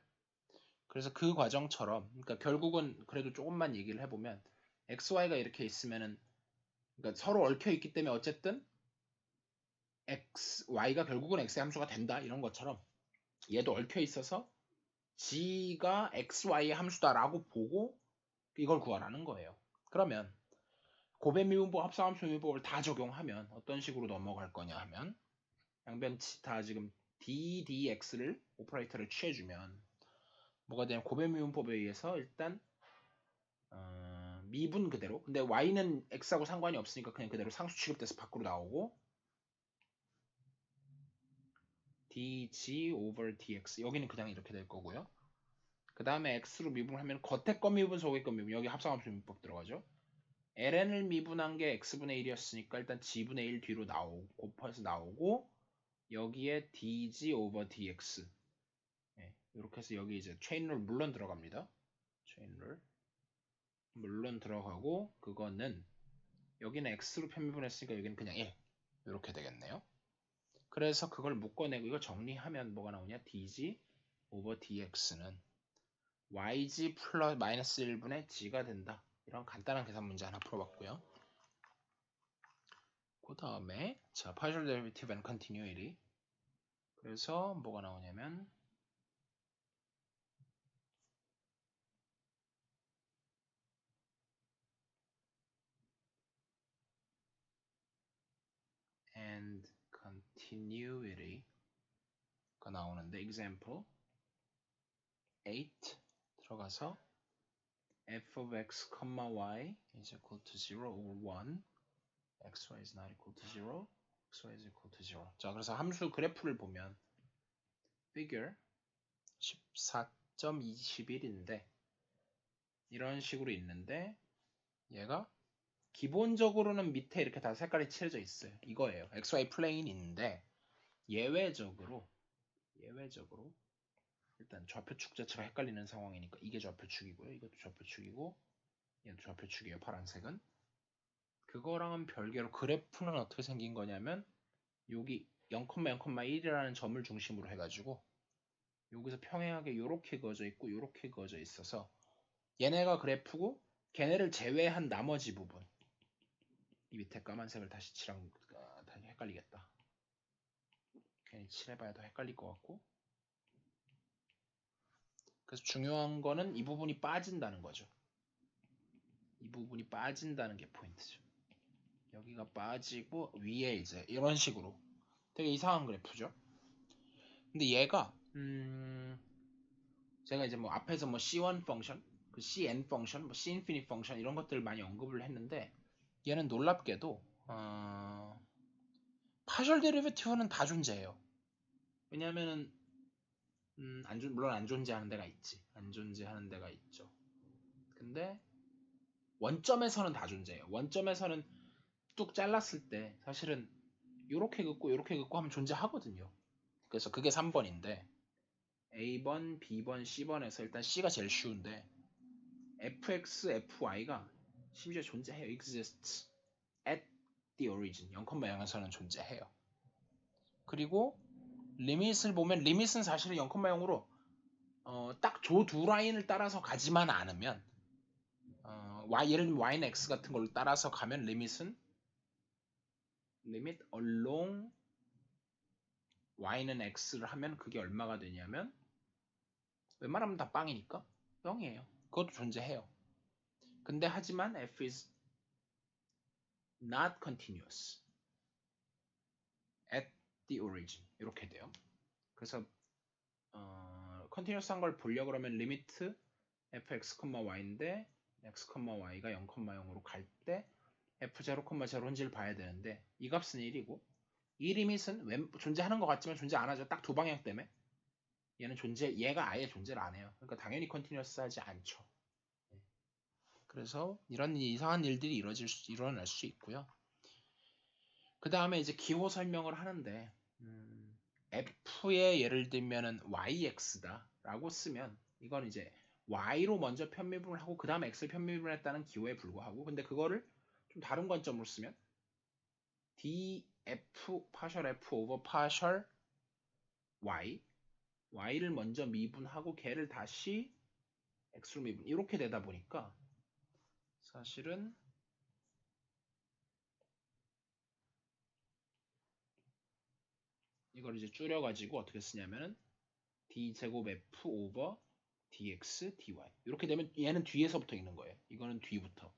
그래서 그 과정처럼 그러니까 결국은 그래도 조금만 얘기를 해보면 XY가 이렇게 있으면은 그러니까 서로 얽혀 있기 때문에 어쨌든 Y가 결국은 X의 함수가 된다 이런 것처럼 얘도 얽혀 있어서 G가 XY의 함수다라고 보고 이걸 구하라는 거예요. 그러면 고배 미분법, 합성함수 미분법을 다 적용하면 어떤 식으로 넘어갈 거냐 하면 양변 다 지금 DDX를 오퍼레이터를 취해주면 뭐가 되냐면 고배 미분법에 의해서 일단 미분 그대로 근데 Y는 X하고 상관이 없으니까 그냥 그대로 상수 취급돼서 밖으로 나오고 dg over dx 여기는 그냥 이렇게 될 거고요. 그 다음에 x로 미분을 하면 겉에 거 미분 속의 거 미분 여기 합성함수 미분법 들어가죠. ln을 미분한 게 x분의 1이었으니까 일단 g분의 1 뒤로 나오고 곱해서 나오고 여기에 dg over dx 이렇게 해서 여기 이제 체인룰 물론 들어갑니다. 체인룰 물론 들어가고 그거는 여기는 x로 편미분했으니까 여기는 그냥 1 이렇게 되겠네요. 그래서 그걸 묶어내고 이거 정리하면 뭐가 나오냐 dg over dx는 yg 플러스 마이너스 1분의 g가 된다. 이런 간단한 계산 문제 하나 풀어봤고요. 그 다음에 자 partial derivative and continuity 그래서 뭐가 나오냐면 and continuity가 나오는데 example 8 들어가서 f of x, y is equal to 0 or 1 xy is not equal to 0 xy is equal to 0 자 그래서 함수 그래프를 보면 figure 14.21인데 이런 식으로 있는데 얘가 기본적으로는 밑에 이렇게 다 색깔이 칠해져 있어요. 이거예요. XY 플레인이 있는데 예외적으로 일단 좌표축 자체가 헷갈리는 상황이니까 이게 좌표축이고요. 이것도 좌표축이고 얘도 좌표축이에요. 파란색은. 그거랑은 별개로 그래프는 어떻게 생긴 거냐면 여기 0,0,1이라는 점을 중심으로 해가지고 여기서 평행하게 이렇게 그어져 있고 이렇게 그어져 있어서 얘네가 그래프고 걔네를 제외한 나머지 부분 이 밑에 까만색을 다시 칠한 다시 헷갈리겠다. 괜히 칠해봐야 더 헷갈릴 것 같고 그래서 중요한 거는 이 부분이 빠진다는 거죠. 이 부분이 빠진다는 게 포인트죠. 여기가 빠지고 위에 이제 이런 식으로 되게 이상한 그래프죠. 근데 얘가 제가 이제 뭐 앞에서 뭐 C1 펑션, 그 CN 펑션, 뭐 C 인피니트 펑션 이런 것들을 많이 언급을 했는데 얘는 놀랍게도 파셜 데리베티브는 다 존재해요. 왜냐면은 물론 안 존재하는 데가 있지. 안 존재하는 데가 있죠. 근데 원점에서는 다 존재해요. 원점에서는 뚝 잘랐을 때 사실은 요렇게 긋고 요렇게 긋고 하면 존재하거든요. 그래서 그게 3번인데 A번, B번, C번에서 일단 C가 제일 쉬운데 fx, fy가 심지어 존재해요. exists at the origin 0,0에서는 존재해요. 그리고 리밋을 보면 리밋은 사실은 0,0으로 딱 저 두 라인을 따라서 가지만 않으면 예를 들면 y는 x 같은 걸로 따라서 가면 리밋은 limit along y는 x를 하면 그게 얼마가 되냐면 웬만하면 다 빵이니까 0이에요. 그것도 존재해요. 근데 하지만 f is not continuous at the origin 이렇게 돼요. 그래서 continuous한 걸 보려고 그러면 리미트 fx, y인데 x, y가 0,0으로 갈 때 f0,0인지를 봐야 되는데 이 값은 1이고 이 리밋은 존재하는 것 같지만 존재 안 하죠. 딱 두 방향 때문에 얘가 아예 존재를 안 해요. 그러니까 당연히 컨티뉴어스하지 않죠. 그래서 이런 이상한 일들이 일어날 수 있고요. 그 다음에 이제 기호 설명을 하는데 f의 예를 들면은 yx다 라고 쓰면 이건 이제 y로 먼저 편미분을 하고 그 다음에 x를 편미분을 했다는 기호에 불과하고, 근데 그거를 좀 다른 관점으로 쓰면 df 파셜 f 오버 파셜 y를 먼저 미분하고 걔를 다시 x로 미분, 이렇게 되다 보니까 사실은 이걸 이제 줄여가지고 어떻게 쓰냐면은 d제곱 f 오버 dx dy, 이렇게 되면 얘는 뒤에서부터 읽는 거예요. 이거는 뒤부터,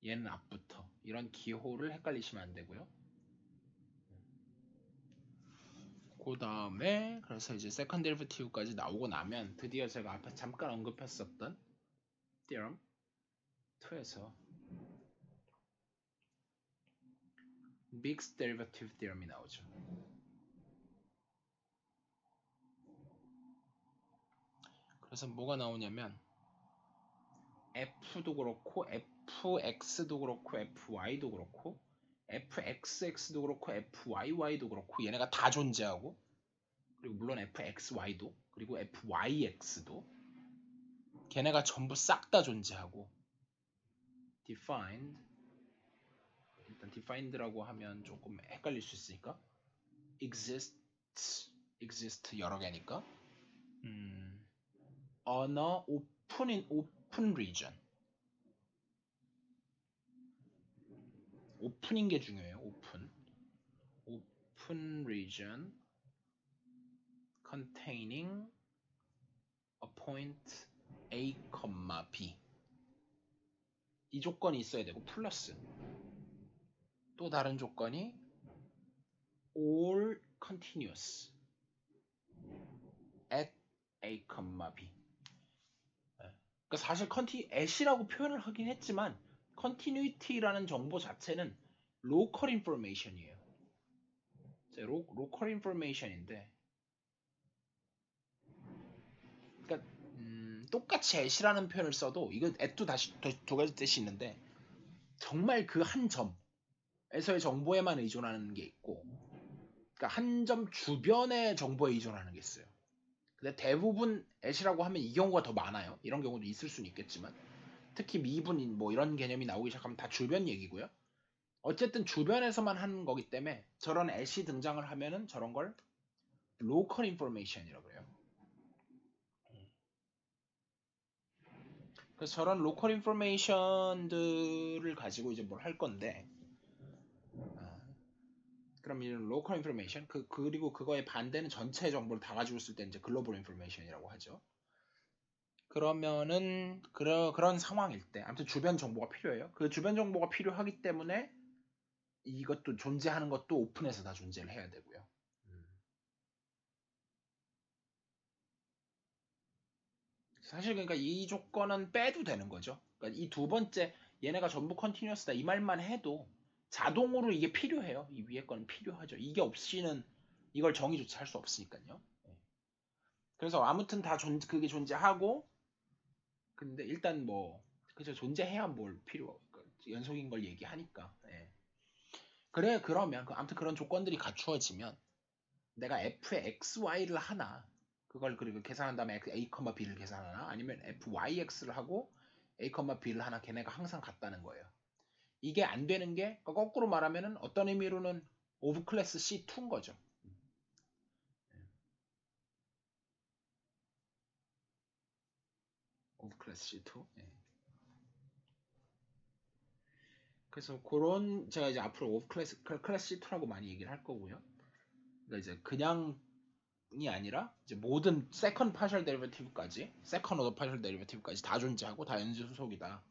얘는 앞부터. 이런 기호를 헷갈리시면 안 되고요. 그 다음에 그래서 이제 세컨 데리베티브까지 나오고 나면 드디어 제가 앞에 잠깐 언급했었던 theorem 2에서 mixed derivative theorem이 나오죠. 그래서 뭐가 나오냐면 f도 그렇고 fx도 그렇고 fy도 그렇고 fxx도 그렇고 fyy도 그렇고 얘네가 다 존재하고, 그리고 물론 fxy도, 그리고 fyx도 걔네가 전부 싹 다 존재하고, defined, 일단 defined라고 하면 조금 헷갈릴 수 있으니까 exist 여러 개니까 언어 open region, 오픈인 게 중요해요. open region containing a point a, b, 이 조건이 있어야 되고, 플러스 또 다른 조건이 all continuous at a, b. 그러니까 사실 at이라고 표현을 하긴 했지만 continuity라는 정보 자체는 local information이에요. local information인데, 그러니까 똑같이 at이라는 표현을 써도 이거 at도 다시 두 가지 뜻이 있는데, 정말 그 한 점에서의 정보에만 의존하는 게 있고, 그러니까 한 점 주변의 정보에 의존하는 게 있어요. 근데 대부분 at이라고 하면 이 경우가 더 많아요. 이런 경우도 있을 수는 있겠지만, 특히 미분인 뭐 이런 개념이 나오기 시작하면 다 주변 얘기고요. 어쨌든 주변에서만 하는 거기 때문에 저런 at이 등장을 하면은 저런 걸 local information이라고 해요. 그래서 저런 local information들을 가지고 이제 뭘 할 건데, 그럼 이런 local information, 그리고 그거의 반대는 전체 정보를 다 가지고 있을 때 이제 global information이라고 하죠. 그러면은 그런 상황일 때 아무튼 주변 정보가 필요해요. 그 주변 정보가 필요하기 때문에 이것도 존재하는 것도 오픈해서 다 존재를 해야 되고요. 사실 그러니까 이 조건은 빼도 되는 거죠. 그러니까 이 두 번째, 얘네가 전부 컨티뉴어스다 이 말만 해도 자동으로 이게 필요해요. 이 위에 거는 필요하죠. 이게 없이는 이걸 정의조차 할 수 없으니까요. 그래서 아무튼 다 그게 존재하고, 근데 일단 뭐 그죠, 존재해야 뭘 필요, 연속인 걸 얘기하니까. 그래, 그러면 아무튼 그런 조건들이 갖추어지면 내가 fxy를 하나, 그걸 그리고 계산한 다음에 a, b를 계산하나, 아니면 fyx를 하고 a, b를 하나, 걔네가 항상 같다는 거예요. 이게 안 되는 게 거꾸로 말하면은 어떤 의미로는 오브 클래스 C2인 거죠. 오브 클래스 C2. 그래서 그런, 제가 이제 앞으로 오브 클래스 C2라고 많이 얘기를 할 거고요. 그러니까 이제 그냥이 아니라 이제 모든 세컨 파셜 데리베티브까지, 세컨 오더 파셜 데리베티브까지 다 존재하고 다 연쇄 소속이다.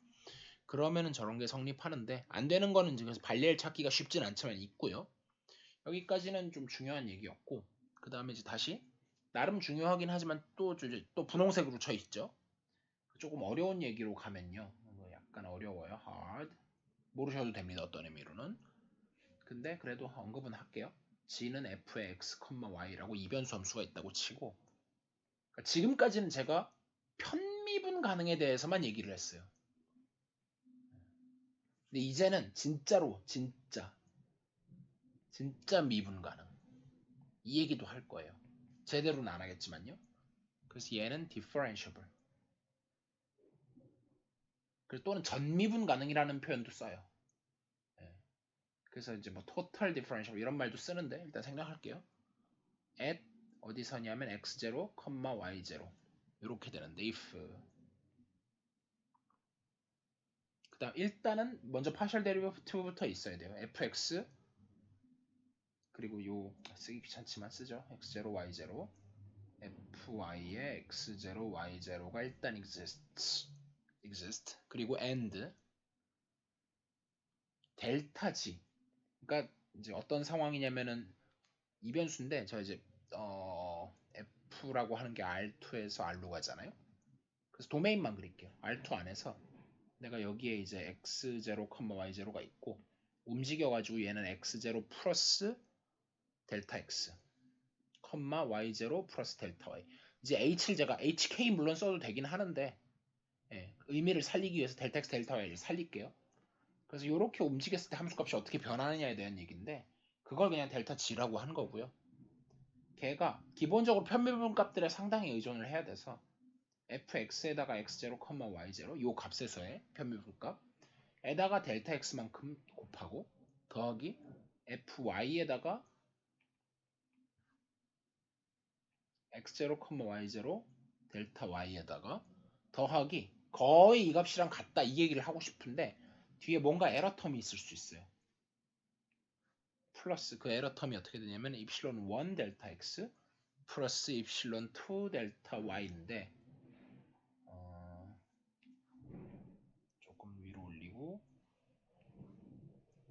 그러면은 저런 게 성립하는데, 안 되는 거는 이제 그래서 발리엘 찾기가 쉽진 않지만 있고요. 여기까지는 좀 중요한 얘기였고, 그 다음에 이제 다시 나름 중요하긴 하지만 또 분홍색으로 쳐 있죠. 조금 어려운 얘기로 가면요, 약간 어려워요. hard, 모르셔도 됩니다. 어떤 의미로는. 근데 그래도 언급은 할게요. g는 f의 x, y라고 이변수 함수가 있다고 치고, 그러니까 지금까지는 제가 편미분 가능에 대해서만 얘기를 했어요. 근데 이제는 진짜로 진짜 미분 가능, 이 얘기도 할 거예요. 제대로는 안 하겠지만요. 그래서 얘는 differentiable. 또는 전미분 가능이라는 표현도 써요. 예. 그래서 이제 뭐 total differentiable 이런 말도 쓰는데 일단 생략할게요. at 어디서냐면 x0, y0 이렇게 되는데 if 그다음 일단은 먼저 파셜 데리버티브부터 있어야 돼요. fx 그리고 요 쓰기 귀찮지만 쓰죠. x0, y0 fy의 x0, y0가 일단 exist 그리고 and 델타 g 그러니까 이제 어떤 상황이냐면은 이변수인데 제가 이제 f라고 하는 게 R2에서 R로 가잖아요. 그래서 도메인만 그릴게요. R2 안에서 내가 여기에 이제 x0, y0가 있고 움직여가지고 얘는 x0 플러스 델타 x, y0 플러스 델타 y. 이제 h를 제가 hk 물론 써도 되긴 하는데 예, 의미를 살리기 위해서 델타 x, 델타 y를 살릴게요. 그래서 이렇게 움직였을 때 함수값이 어떻게 변하느냐에 대한 얘기인데 그걸 그냥 델타 g라고 하는 거고요. 걔가 기본적으로 편미분 값들에 상당히 의존을 해야 돼서 fx에다가 x0, y0 요 값에서의 편미분 값에다가 델타 x만큼 곱하고 더하기 fy에다가 x0, y0 델타 y에다가 더하기 거의 이 값이랑 같다 이 얘기를 하고 싶은데 뒤에 뭔가 에러 텀이 있을 수 있어요. 플러스 그 에러 텀이 어떻게 되냐면 입실론 1 델타 x 플러스 입실론 2 델타 y인데 조금 위로 올리고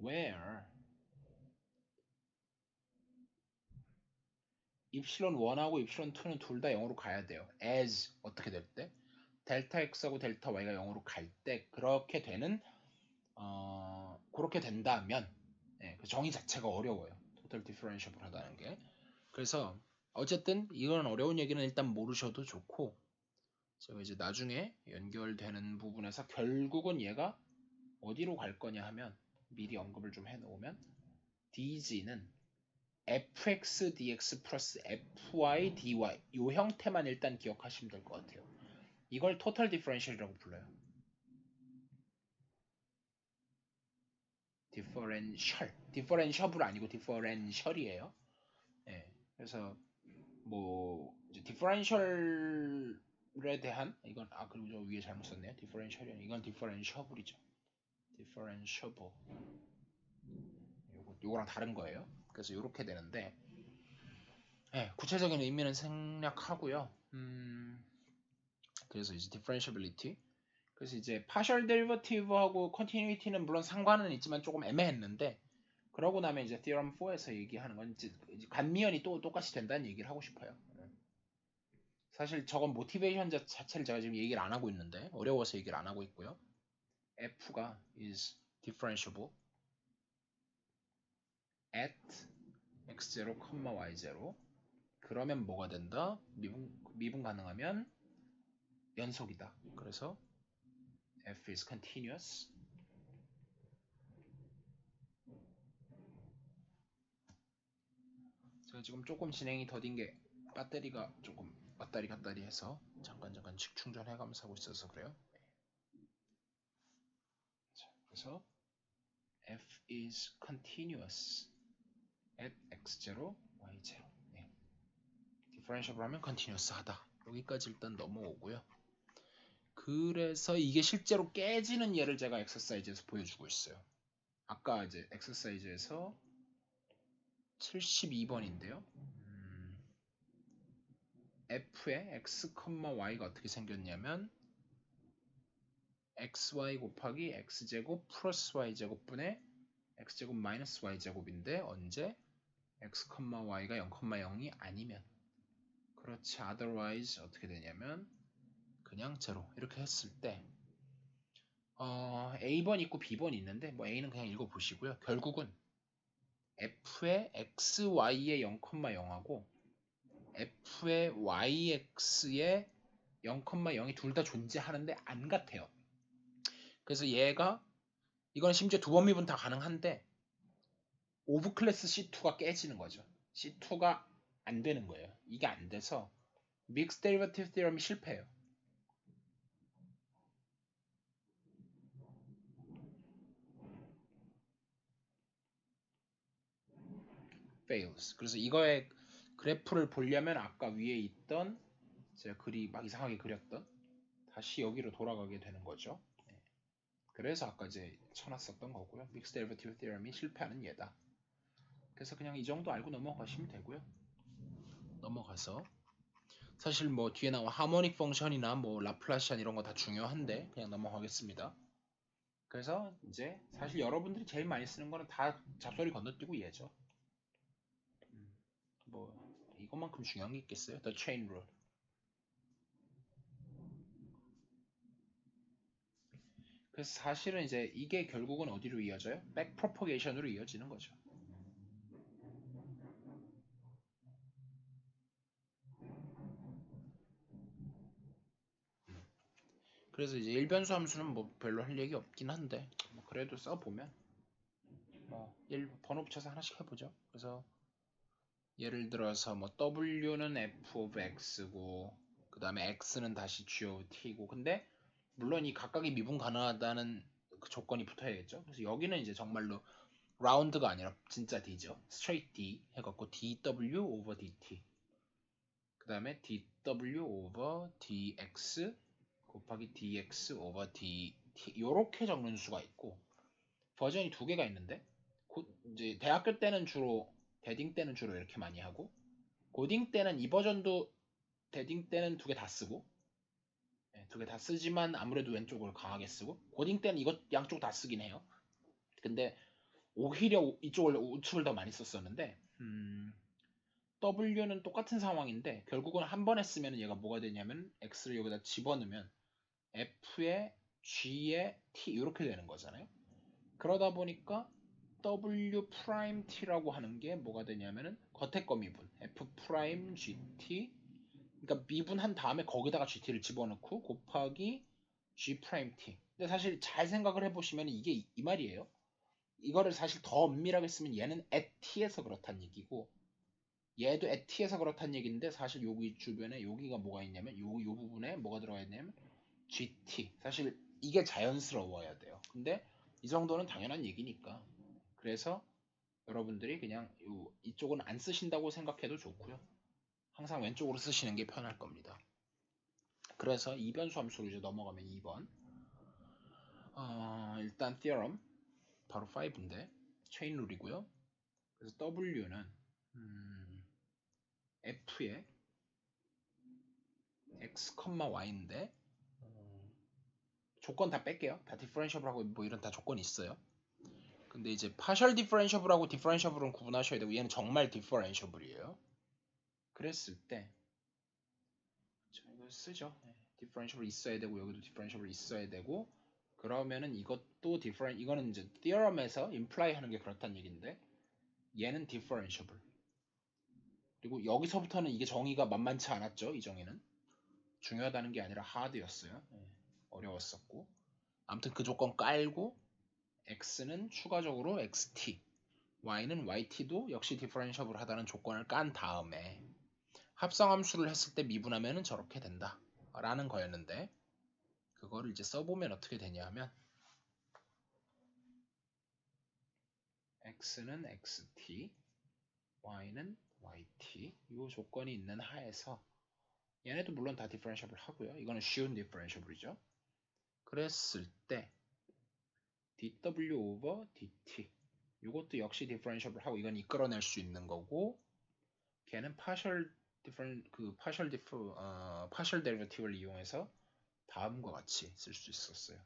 where 입실론 1하고 입실론 2는 둘 다 0으로 가야 돼요. as 어떻게 될 때? 델타 x하고 델타 y가 0으로 갈 때 그렇게 되는 그렇게 된다면 그 정의 자체가 어려워요. total differentiable 하다는 게. 그래서 어쨌든 이건 어려운 얘기는 일단 모르셔도 좋고 제가 이제 나중에 연결되는 부분에서 결국은 얘가 어디로 갈 거냐 하면 미리 언급을 좀 해놓으면 dg는 fx dx 플러스 fy dy 이 형태만 일단 기억하시면 될 것 같아요. 이걸 토탈 디퍼런셜이라고 불러요. 디퍼런셜 아니고 디퍼런셜이에요. 네, 그래서 뭐 이제 디퍼런셜에 대한 이건 그리고 저 위에 잘못 썼네요. 디퍼런셜이 이건 디퍼런셔블이죠. 디퍼런셔블 요거랑 다른 거예요. 그래서 이렇게 되는데 네, 구체적인 의미는 생략하고요. 그래서 이제 differentiability 그래서 이제 partial derivative하고 continuity는 물론 상관은 있지만 조금 애매했는데 그러고 나면 이제 theorem 4에서 얘기하는 건 이제 간미연이 또 똑같이 된다는 얘기를 하고 싶어요. 사실 저건 모티베이션 자체를 제가 지금 얘기를 안 하고 있는데 어려워서 얘기를 안 하고 있고요. f가 is differentiable at x0, y0 그러면 뭐가 된다? 미분 가능하면 연속이다. 그래서 f is continuous 제가 지금 조금 진행이 더딘 게 배터리가 조금 왔다리 갔다리 해서 잠깐 충전해가면서 하고 있어서 그래요. 자, 그래서 f is continuous at x0, y0 네. differentiable 하면 continuous 하다. 여기까지 일단 넘어오고요. 그래서 이게 실제로 깨지는 예를 제가 엑서사이즈에서 보여주고 있어요. 아까 이제 엑서사이즈에서 72번인데요. f의 x, y가 어떻게 생겼냐면 xy 곱하기 x제곱 플러스 y제곱분의 x제곱 마이너스 y제곱인데 언제? x, y가 0, 0이 아니면 그렇지 otherwise 어떻게 되냐면 그냥 제로 이렇게 했을 때 A번 있고 B번 있는데 뭐 A는 그냥 읽어보시고요. 결국은 f의 xy의 0, 0하고 f의 yx의 0, 0이 둘 다 존재하는데 안 같아요. 그래서 얘가 이건 심지어 두 번 미분 다 가능한데 오브 클래스 C2가 깨지는 거죠. C2가 안 되는 거예요. 이게 안 돼서 믹스 데리버티브 티어럼이 실패해요. fails. 그래서 이거의 그래프를 보려면 아까 위에 있던 제가 글이 막 이상하게 그렸던 다시 여기로 돌아가게 되는 거죠. 네. 그래서 아까 이제 쳐놨었던 거고요. 믹스 데리버티브 티어럼이 실패하는 예다. 그래서 그냥 이 정도 알고 넘어가시면 되고요. 넘어가서 사실 뭐 뒤에 나온 하모닉 펑션이나 뭐 라플라시안 이런 거 다 중요한데 그냥 넘어가겠습니다. 그래서 이제 사실 여러분들이 제일 많이 쓰는 거는 다 잡소리 건너뛰고 얘죠. 뭐 이것만큼 중요한 게 있겠어요? The chain rule. 그래서 사실은 이제 이게 결국은 어디로 이어져요? 백 프로퍼게이션으로 이어지는 거죠. 그래서 이제 일변수 함수는 뭐 별로 할 얘기 없긴 한데 뭐 그래도 써보면 번호 붙여서 하나씩 해보죠. 그래서 예를 들어서 뭐 W는 f of x고 그 다음에 x는 다시 g of t고 근데 물론 이 각각이 미분 가능하다는 그 조건이 붙어야겠죠. 그래서 여기는 이제 정말로 라운드가 아니라 진짜 d죠. straight d 해갖고 dw over dt 그 다음에 dw over dx 곱하기 dx over dt 요렇게 적는 수가 있고 버전이 두 개가 있는데 이제 대학교 때는 주로 대딩 때는 주로 이렇게 많이 하고 고딩 때는 이 버전도 대딩 때는 두 개 다 쓰고 두 개 다 쓰지만 아무래도 왼쪽을 강하게 쓰고 고딩 때는 이것 양쪽 다 쓰긴 해요. 근데 오히려 이쪽을 우측을 더 많이 썼었는데 W는 똑같은 상황인데 결국은 한 번에 쓰면 얘가 뭐가 되냐면 X를 여기다 집어넣으면 F에 G에 T 이렇게 되는 거잖아요. 그러다 보니까 W 프라임 T라고 하는 게 뭐가 되냐면은 겉에 거 미분 F 프라임 GT 그러니까 미분한 다음에 거기다가 GT를 집어넣고 곱하기 G 프라임 T. 근데 사실 잘 생각을 해보시면 이게 이 말이에요. 이거를 사실 더 엄밀하게 쓰면 얘는 at t에서 그렇다는 얘기고 얘도 at t에서 그렇다는 얘기인데 사실 여기 주변에 여기가 뭐가 있냐면 요 부분에 뭐가 들어가 있냐면 GT. 사실 이게 자연스러워야 돼요. 근데 이 정도는 당연한 얘기니까. 그래서 여러분들이 그냥 이쪽은 안 쓰신다고 생각해도 좋고요. 항상 왼쪽으로 쓰시는 게 편할 겁니다. 그래서 이변수 함수로 이제 넘어가면 2번. 일단 theorem 바로 5인데 체인 룰이고요. 그래서 W는 F의 X, Y인데 조건 다 뺄게요. 다 디퍼런셔블하고 뭐 이런 다 조건이 있어요. 근데 이제 파셜 디퍼런셔블하고 디퍼런셔블은 구분하셔야 되고 얘는 정말 디퍼런셔블이에요. 그랬을 때 이거 쓰죠. 디퍼런셔블 있어야 되고 여기도 디퍼런셔블 있어야 되고 그러면은 이것도 이거는 이제 theorem에서 imply 하는 게 그렇다는 얘기인데 얘는 differentiable. 그리고 여기서부터는 이게 정의가 만만치 않았죠. 이 정의는 중요하다는 게 아니라 hard였어요. 어려웠었고 아무튼 그 조건 깔고 x는 추가적으로 xt, y는 yt도 역시 differentiable 하다는 조건을 깐 다음에 합성함수를 했을 때 미분하면은 저렇게 된다 라는 거였는데 그거를 이제 써보면 어떻게 되냐 하면 x는 xt, y는 yt 이 조건이 있는 하에서 얘네도 물론 다 디퍼런셔블 하고요. 이거는 쉬운 디퍼런셔블이죠. 그랬을 때 dw over dt 이것도 역시 디퍼런셔블 하고 이건 이끌어낼 수 있는 거고 걔는 파셜 데리버티브를 이용해서 다음과 같이 쓸 수 있었어요.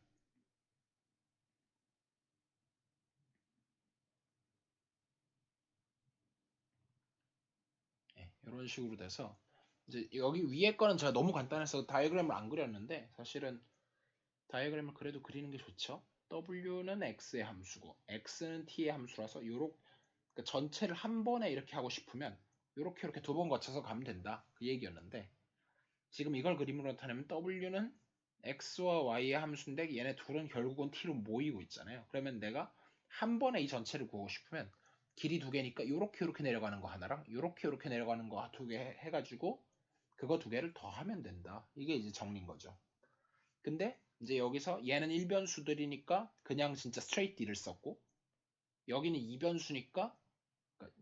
네, 이런 식으로 돼서 이제 여기 위에 거는 제가 너무 간단해서 다이어그램을 안 그렸는데 사실은 다이어그램을 그래도 그리는 게 좋죠. W는 X의 함수고 X는 T의 함수라서 그러니까 전체를 한 번에 이렇게 하고 싶으면 이렇게 두 번 거쳐서 가면 된다 그 얘기였는데 지금 이걸 그림으로 나타내면 W는 X와 Y의 함수인데 얘네 둘은 결국은 T로 모이고 있잖아요. 그러면 내가 한 번에 이 전체를 구하고 싶으면 길이 두 개니까 이렇게 내려가는 거 하나랑 이렇게 내려가는 거 두 개 해가지고 그거 두 개를 더하면 된다. 이게 이제 정리인 거죠. 근데 이제 여기서 얘는 1변수들이니까 그냥 진짜 straight D를 썼고 여기는 2변수니까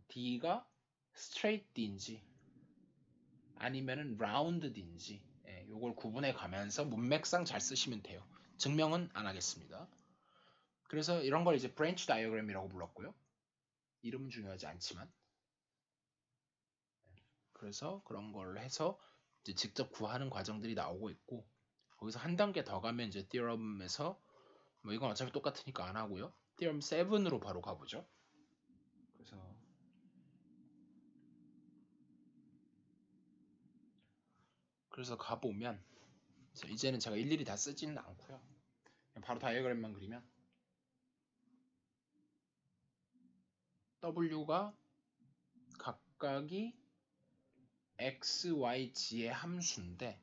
D가 straight D인지 아니면은 round D인지 요걸 구분해 가면서 문맥상 잘 쓰시면 돼요. 증명은 안 하겠습니다. 그래서 이런 걸 이제 branch diagram이라고 불렀고요. 이름은 중요하지 않지만 그래서 그런 걸 해서 이제 직접 구하는 과정들이 나오고 있고 거기서 한 단계 더 가면 이제 theorem에서 뭐 이건 어차피 똑같으니까 안 하고요. theorem 7으로 바로 가보죠. 그래서 가보면 이제는 제가 일일이 다 쓰지는 않고요. 그냥 바로 다이어그램만 그리면 W가 각각이 x, y, g의 함수인데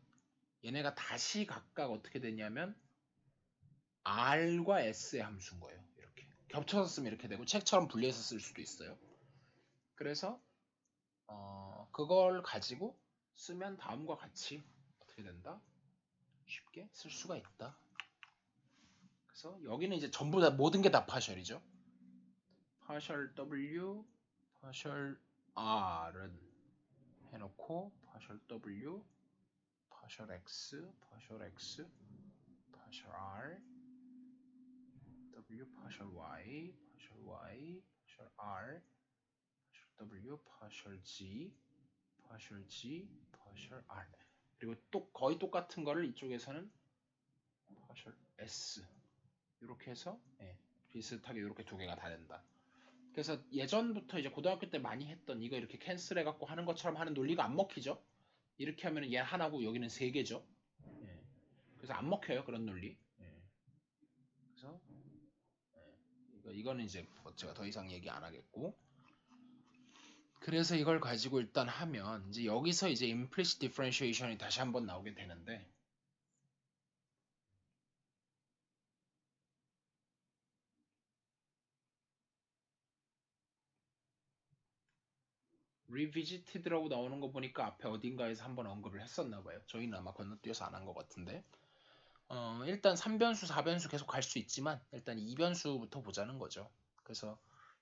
얘네가 다시 각각 어떻게 되냐면 r과 s의 함수인 거예요. 이렇게 겹쳐서 쓰면 이렇게 되고 책처럼 분리해서 쓸 수도 있어요. 그래서 그걸 가지고 쓰면 다음과 같이 어떻게 된다? 쉽게 쓸 수가 있다. 그래서 여기는 이제 전부 다 모든 게 다 파셜이죠. 파셜 W, 파셜 R은 해놓고 파셜 W, 파셜 X, 파셜 X, 파셜 R, W, 파셜 Y, 파셜 Y, 파셜 R, 파셜 W, 파셜 G, 파셜 G, 파셜 R. 그리고 또 거의 똑같은 거를 이쪽에서는 파셜 S 이렇게 해서 비슷하게 이렇게 두 개가 다 된다. 그래서 예전부터 이제 고등학교 때 많이 했던 이거 이렇게 캔슬 해갖고 하는 것처럼 하는 논리가 안 먹히죠. 이렇게 하면 얘 하나고 여기는 세 개죠. 그래서 안 먹혀요 그런 논리. 그래서 이거는 이제 제가 더 이상 얘기 안 하겠고. 그래서 이걸 가지고 일단 하면 이제 여기서 이제 implicit differentiation이 다시 한번 나오게 되는데 revisited라고 나오는 거 보니까 앞에 어딘가에서 한번 언급을 했었나 봐요. 저희는 아마 건너뛰어서 안 한 것 같은데. 일단 3변수, 4변수 계속 갈 수 있지만 일단 2변수부터 보자는 거죠. 그래서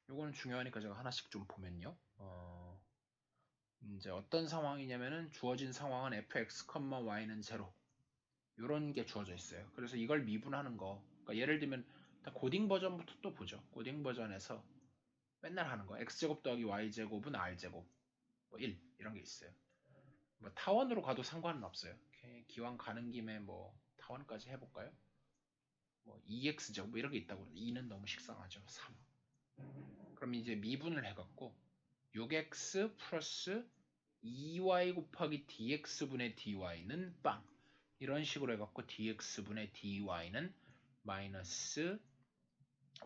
요거는 중요하니까 제가 하나씩 좀 보면요. 이제 어떤 상황이냐면은 주어진 상황은 fx, y는 0 이런 게 주어져 있어요. 그래서 이걸 미분하는 거. 그러니까 예를 들면 고딩 버전부터 또 보죠. 고딩 버전에서 맨날 하는 거. x제곱 더하기 y제곱은 r제곱 뭐 1 이런 게 있어요. 뭐 타원으로 가도 상관은 없어요. 기왕 가는 김에 뭐 타원까지 해볼까요? 뭐 2x제곱 뭐 이런 게 있다고 그러는데 2는 너무 식상하죠. 3. 그럼 이제 미분을 해갖고 6x 플러스 2y 곱하기 dx분의 dy는 빵 이런 식으로 해갖고 dx분의 dy는 마이너스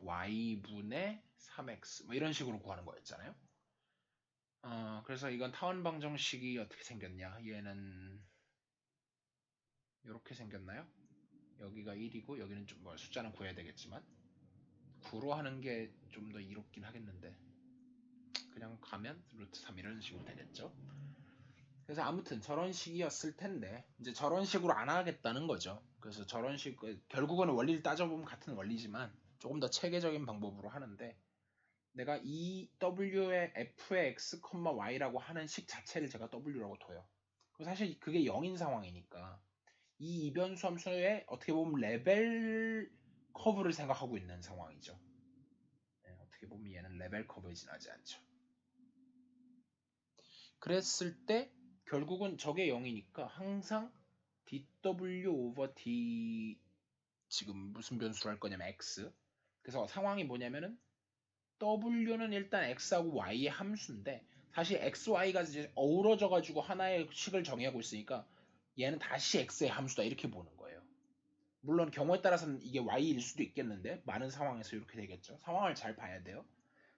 y분의 3x 뭐 이런 식으로 구하는 거였잖아요. 그래서 이건 타원 방정식이 어떻게 생겼냐? 얘는 이렇게 생겼나요? 여기가 1이고 여기는 좀 뭐 숫자는 구해야 되겠지만 9로 하는 게 좀 더 이롭긴 하겠는데 그냥 가면 루트 3 이런 식으로 되겠죠. 그래서 아무튼 저런 식이었을 텐데 이제 저런 식으로 안 하겠다는 거죠. 그래서 저런 식 결국은 원리를 따져보면 같은 원리지만 조금 더 체계적인 방법으로 하는데 내가 이 w의 f의 x, y라고 하는 식 자체를 제가 w라고 둬요. 사실 그게 0인 상황이니까 이 이변수 함수의 어떻게 보면 레벨 커브를 생각하고 있는 상황이죠. 어떻게 보면 얘는 레벨 커브에 지나지 않죠. 그랬을 때 결국은 저게 0이니까 항상 dw over d 지금 무슨 변수를 할 거냐면 x. 그래서 상황이 뭐냐면은 w는 일단 x하고 y의 함수인데 사실 x, y가 이제 어우러져 가지고 하나의 식을 정의하고 있으니까 얘는 다시 x의 함수다 이렇게 보는 거예요. 물론 경우에 따라서는 이게 y일 수도 있겠는데 많은 상황에서 이렇게 되겠죠. 상황을 잘 봐야 돼요.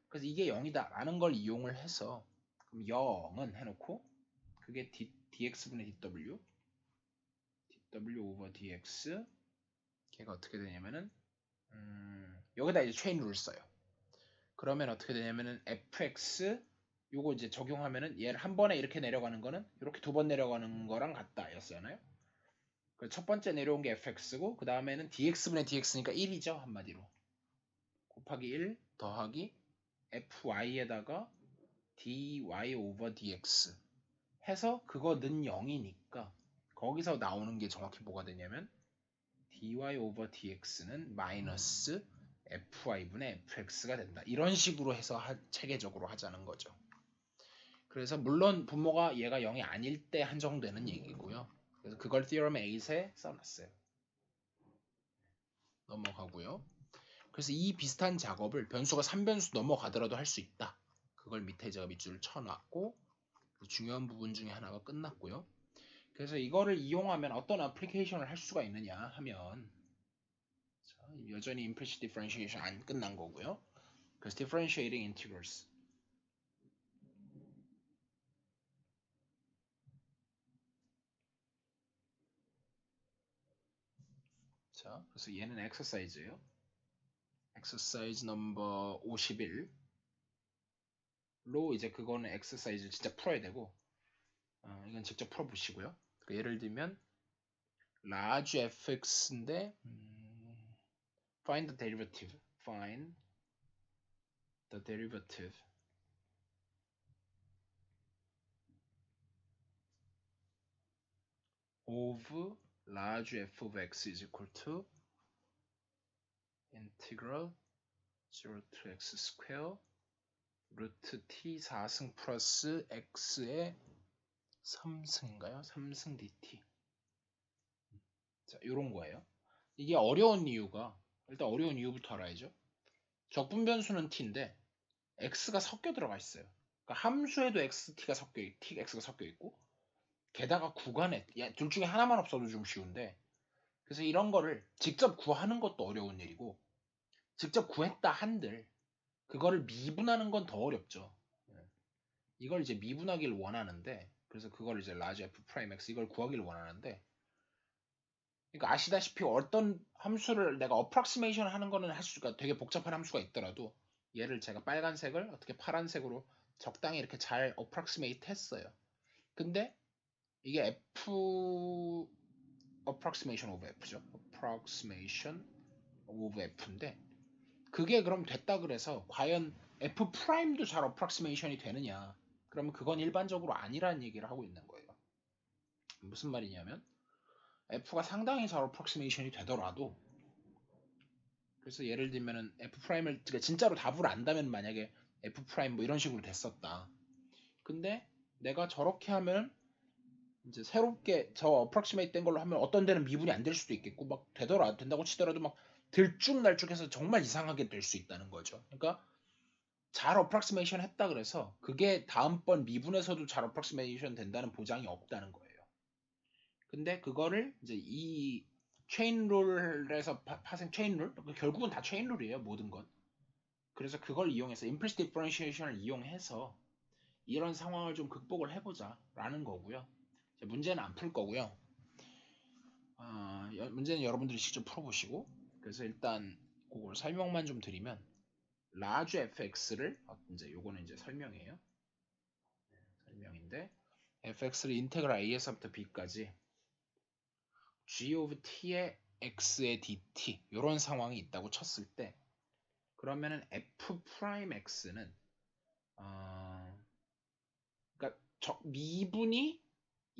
그래서 이게 0이다 라는 걸 이용을 해서 그럼 0은 해놓고 그게 dx분의 dw over dx 걔가 어떻게 되냐면은 여기다 이제 체인 룰 써요. 그러면 어떻게 되냐면은 fx 요거 이제 적용하면은 얘를 한 번에 이렇게 내려가는 거는 이렇게 두 번 내려가는 거랑 같다 였잖아요. 첫 번째 내려온 게 fx고 그 다음에는 dx분의 dx니까 1이죠. 한마디로 곱하기 1 더하기 fy에다가 dy over dx 해서 그거 는 0이니까 거기서 나오는 게 정확히 뭐가 되냐면 dy over dx는 마이너스 fy분의 fx가 된다. 이런 식으로 해서 체계적으로 하자는 거죠. 그래서 물론 분모가 얘가 0이 아닐 때 한정되는 얘기고요. 그래서 그걸 theorem 8에 써놨어요. 넘어가고요. 그래서 이 비슷한 작업을 변수가 3변수 넘어가더라도 할 수 있다. 그걸 밑에 제가 밑줄을 쳐놨고 중요한 부분 중에 하나가 끝났고요. 그래서 이거를 이용하면 어떤 애플리케이션을 할 수가 있느냐 하면 자, 여전히 implicit differentiation 안 끝난 거고요. 그래서 differentiating integrals 자, 그래서 얘는 exercise예요. exercise number 51로 이제 그거는 exercise 진짜 풀어야 되고 이건 직접 풀어보시고요. 그러니까 예를 들면 large fx인데 find the derivative find the derivative of large f of x is equal to integral 0 to x square 루트 t 4승 플러스 x의 3승인가요? 3승 dt 자, 요런 거예요. 이게 어려운 이유가 일단 어려운 이유부터 알아야죠. 적분 변수는 t인데 x가 섞여 들어가 있어요. 그러니까 함수에도 xt가 x가 섞여 있고 게다가 구간에 둘 중에 하나만 없어도 좀 쉬운데 그래서 이런 거를 직접 구하는 것도 어려운 일이고 직접 구했다 한들 그거를 미분하는 건 더 어렵죠. 이걸 이제 미분하기를 원하는데 그래서 그걸 이제 large f prime x 이걸 구하기를 원하는데 그러니까 아시다시피 어떤 함수를 내가 approximation 하는 거는 할 수가 되게 복잡한 함수가 있더라도 얘를 제가 빨간색을 어떻게 파란색으로 적당히 이렇게 잘 approximate 했어요. 근데 이게 f approximation of f죠. approximation of f인데 그게 그럼 됐다 그래서 과연 f 프라임도 잘 approximation이 되느냐? 그러면 그건 일반적으로 아니라는 얘기를 하고 있는 거예요. 무슨 말이냐면 f가 상당히 잘 approximation이 되더라도 그래서 예를 들면은 f 프라임을 그러니까 진짜로 답을 안다면 만약에 f 프라임 뭐 이런 식으로 됐었다. 근데 내가 저렇게 하면 이제 새롭게 저 approximate 된 걸로 하면 어떤 데는 미분이 안 될 수도 있겠고 막 된다고 치더라도 막 들쭉날쭉해서 정말 이상하게 될 수 있다는 거죠. 그러니까 잘 approximation 했다 그래서 그게 다음번 미분에서도 잘 approximation 된다는 보장이 없다는 거예요. 근데 그거를 이제 이 체인 룰에서 파생 체인 룰 결국은 다 체인 룰이에요 모든 건. 그래서 그걸 이용해서 implicit differentiation을 이용해서 이런 상황을 좀 극복을 해보자 라는 거고요. 문제는 안 풀 거고요. 문제는 여러분들이 직접 풀어보시고 그래서 일단 그걸 설명만 좀 드리면 large fx를 이제 요거는 이제 설명이에요. 설명인데 fx를 인테그랄 a에서부터 b까지 g of t의 x의 dt 이런 상황이 있다고 쳤을 때 그러면은 f 프라임 x는 그러니까 미분이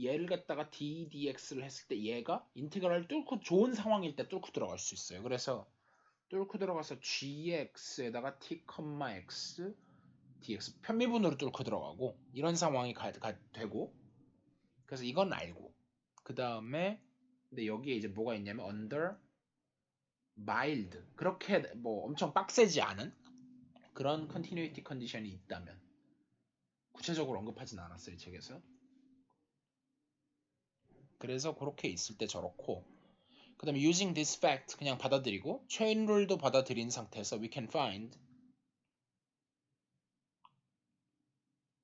얘를 갖다가 ddx를 했을 때 얘가 인테그랄을 뚫고 좋은 상황일 때 뚫고 들어갈 수 있어요. 그래서 뚫고 들어가서 gx에다가 t, x dx 편미분으로 뚫고 들어가고 이런 상황이 되고 그래서 이건 알고 그 다음에 근데 여기에 이제 뭐가 있냐면 under mild 그렇게 뭐 엄청 빡세지 않은 그런 continuity 컨디션이 있다면 구체적으로 언급하진 않았어요 책에서. 그래서 그렇게 있을 때 저렇고 그 다음에 using this fact 그냥 받아들이고 체인 룰도 받아들인 상태에서 we can find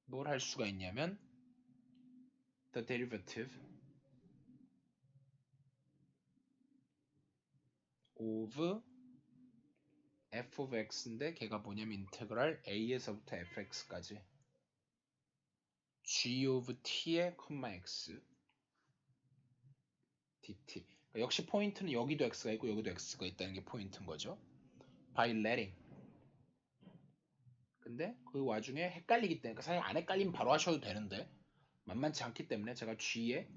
뭘 할 수가 있냐면 the derivative of f of x인데 걔가 뭐냐면 인테그랄 a에서부터 fx까지 g of t의 컴마 x dt. 그러니까 역시 포인트는 여기도 x가 있고 여기도 x가 있다는 게 포인트인 거죠. by letting. 근데 그 와중에 헷갈리기 때문에, 그러니까 사실 안 헷갈리면 바로 하셔도 되는데 만만치 않기 때문에 제가 g에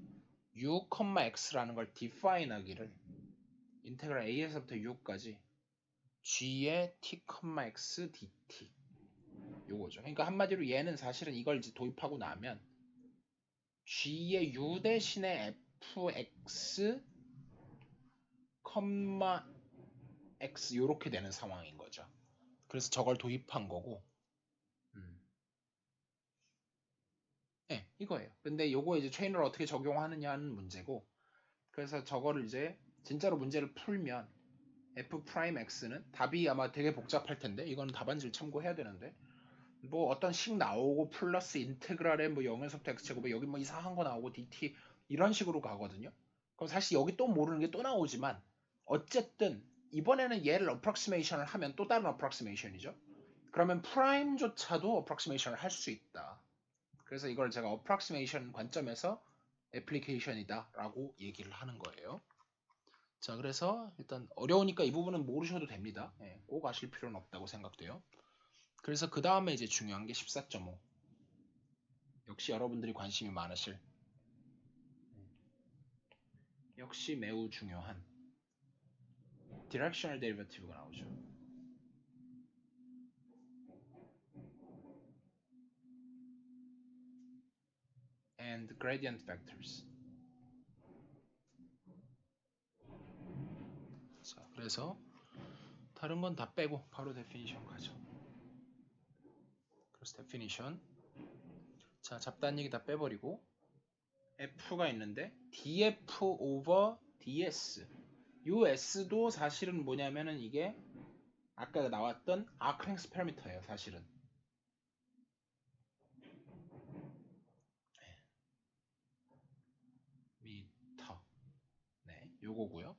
u, x라는 걸 define 하기를 인테그랄 a에서부터 u까지 g의 t, x dt 요거죠. 그러니까 한마디로 얘는 사실은 이걸 이제 도입하고 나면 g의 u 대신에 fx, x 요렇게 되는 상황인 거죠. 그래서 저걸 도입한 거고, 네, 이거예요. 근데 요거 이제 체인을 어떻게 적용하느냐는 문제고, 그래서 저거를 이제 진짜로 문제를 풀면 f'x는 답이 아마 되게 복잡할 텐데 이거는 답안지를 참고해야 되는데 뭐 어떤 식 나오고 플러스 인테그랄에 뭐 0에서부터 x제곱 여기 뭐 이상한 거 나오고 dt 이런 식으로 가거든요. 그럼 사실 여기 또 모르는 게 또 나오지만 어쨌든 이번에는 얘를 어프락시메이션을 하면 또 다른 어프락시메이션이죠. 그러면 프라임조차도 어프락시메이션을 할 수 있다. 그래서 이걸 제가 어프락시메이션 관점에서 애플리케이션이다 라고 얘기를 하는 거예요. 자, 그래서 일단 어려우니까 이 부분은 모르셔도 됩니다. 예, 꼭 아실 필요는 없다고 생각돼요. 그래서 그 다음에 이제 중요한 게 14.5. 역시 여러분들이 관심이 많으실, 역시 매우 중요한 디렉셔널 데리버티브가 나오죠. and gradient vectors. 자, 그래서 다른 건 다 빼고 바로 데피니션 가죠. 그래서 데피니션. 자, 잡다한 얘기 다 빼버리고 f가 있는데 df over ds. 요 s도 사실은 뭐냐면은 이게 아까 나왔던 아크랭스 파라미터예요, 사실은. 미터. 네, 요거고요.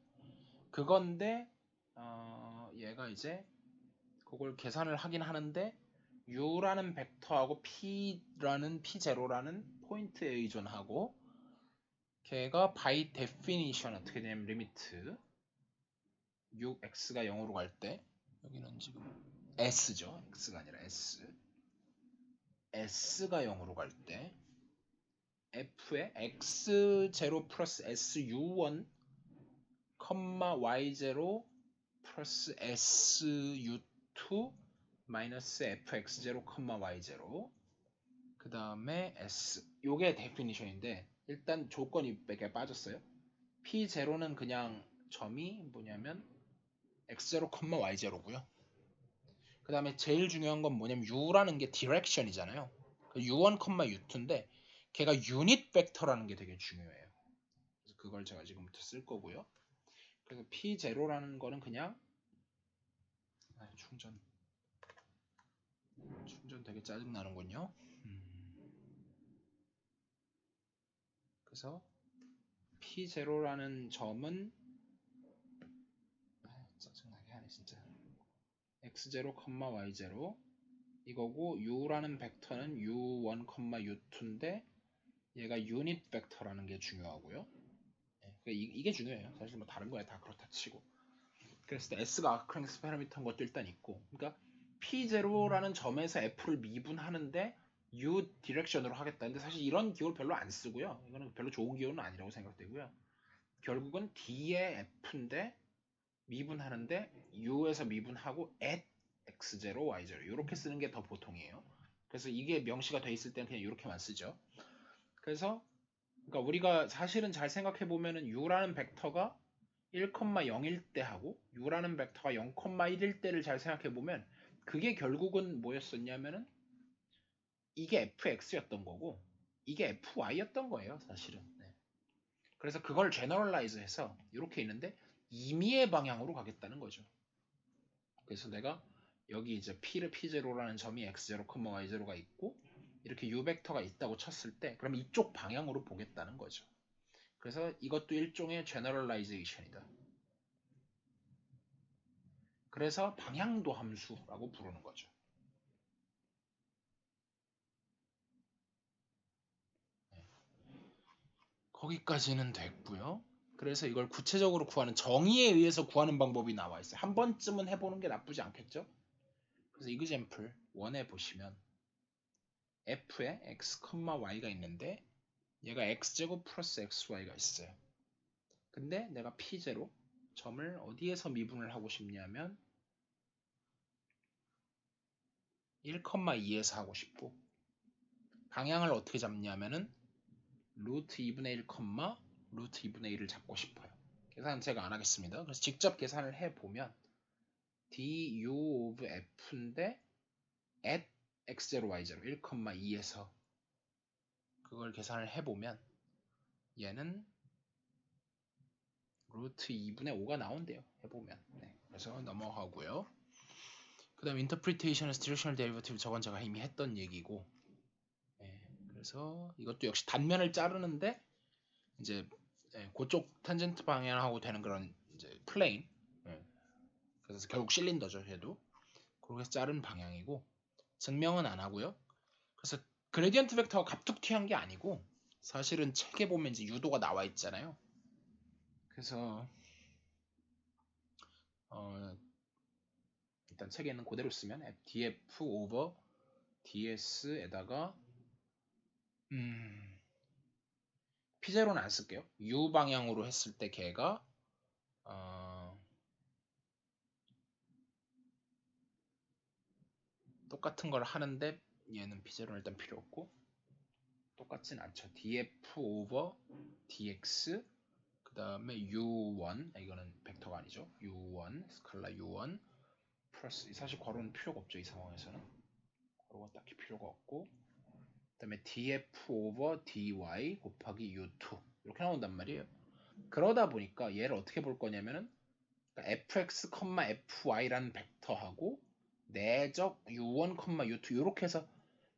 그건데 얘가 이제 그걸 계산을 하긴 하는데 u라는 벡터하고 p라는 p0라는 포인트에 의존하고 걔가 by definition 어떻게 되냐면 리미트 6x가 0으로 갈 때 여기는 지금 s죠. x가 아니라 s가 0으로 갈 때 f의 x0 플러스 su1 y0 플러스 su2 마이너스 fx0, y0 그 다음에 s 요게 데피니션인데 일단 조건이 몇 개 빠졌어요. p0는 그냥 점이 뭐냐면 x0, y0고요. 그 다음에 제일 중요한 건 뭐냐면 u라는 게 디렉션이잖아요. u1, u2인데 걔가 유닛 벡터라는 게 되게 중요해요. 그래서 그걸 제가 지금부터 쓸 거고요. 그래서 p0라는 거는 그냥 충전 되게 짜증나는군요. 그래서 p0라는 점은 짜증나게 하네 진짜. x0, y0 이거고 u라는 벡터는 u1, u2인데 얘가 유닛 벡터라는 게 중요하고요. 네, 이게 중요해요. 사실 뭐 다른 거야 다 그렇다 치고. 그래서 s가 아크랭스 파라미터인 것도 일단 있고, 그러니까 p0라는 점에서 f를 미분하는데 u 디렉션으로 하겠다. 근데 사실 이런 기호를 별로 안 쓰고요. 이거는 별로 좋은 기호는 아니라고 생각되고요. 결국은 d의 f인데 미분하는데 u에서 미분하고 at x0, y0 이렇게 쓰는 게 더 보통이에요. 그래서 이게 명시가 돼 있을 때는 그냥 이렇게만 쓰죠. 그래서 그러니까 우리가 사실은 잘 생각해 보면은 u라는 벡터가 1,0일 때 하고 u라는 벡터가 0,1일 때를 잘 생각해 보면 그게 결국은 뭐였었냐면은 이게 fx였던 거고 이게 fy였던 거예요, 사실은. 네. 그래서 그걸 제너럴라이즈해서 이렇게 있는데 임의의 방향으로 가겠다는 거죠. 그래서 내가 여기 이제 p0라는 점이 x0, y0가 있고 이렇게 u 벡터가 있다고 쳤을 때 그럼 이쪽 방향으로 보겠다는 거죠. 그래서 이것도 일종의 제너럴라이제이션이다. 그래서 방향도 함수라고 부르는 거죠. 거기까지는 됐고요. 그래서 이걸 구체적으로 구하는 정의에 의해서 구하는 방법이 나와 있어요. 한 번쯤은 해보는 게 나쁘지 않겠죠? 그래서 이그젬플 1에 보시면 f에 x, y가 있는데 얘가 x제곱 플러스 xy가 있어요. 근데 내가 p0 점을 어디에서 미분을 하고 싶냐면 1,2에서 하고 싶고 방향을 어떻게 잡냐면은 루트 2분의 1, 루트 2분의 1을 잡고 싶어요. 계산 제가 안 하겠습니다. 그래서 직접 계산을 해보면 du of f인데 at x0, y0 1,2에서 그걸 계산을 해보면 얘는 루트 2분의 5가 나온대요. 해보면. 네, 그래서 넘어가고요. 그 다음 interpretation as directional derivative 저건 제가 이미 했던 얘기고 네, 그래서 이것도 역시 단면을 자르는데 이제 그쪽 탄젠트 방향하고 되는 그런 이제 플레인 그래서 결국 실린더죠 얘도 그렇게 해서 자른 방향이고 증명은 안 하고요. 그래서 그레디언트 벡터가 갑툭튀한 게 아니고 사실은 책에 보면 이제 유도가 나와 있잖아요. 그래서 일단 책에는 그대로 쓰면 df over ds에다가 p0는 안 쓸게요. u 방향으로 했을 때 걔가 똑같은 걸 하는데 얘는 p0는 일단 필요 없고 똑같진 않죠. df over dx 그 다음에 u1 이거는 벡터가 아니죠. u1 스칼라 u1 플러스 사실 괄호는 필요가 없죠. 이 상황에서는 괄호가 딱히 필요가 없고 그 다음에 df over dy 곱하기 u2 이렇게 나온단 말이에요. 그러다 보니까 얘를 어떻게 볼 거냐면은 그러니까 fx, fy라는 벡터하고 내적 u1, u2 이렇게 해서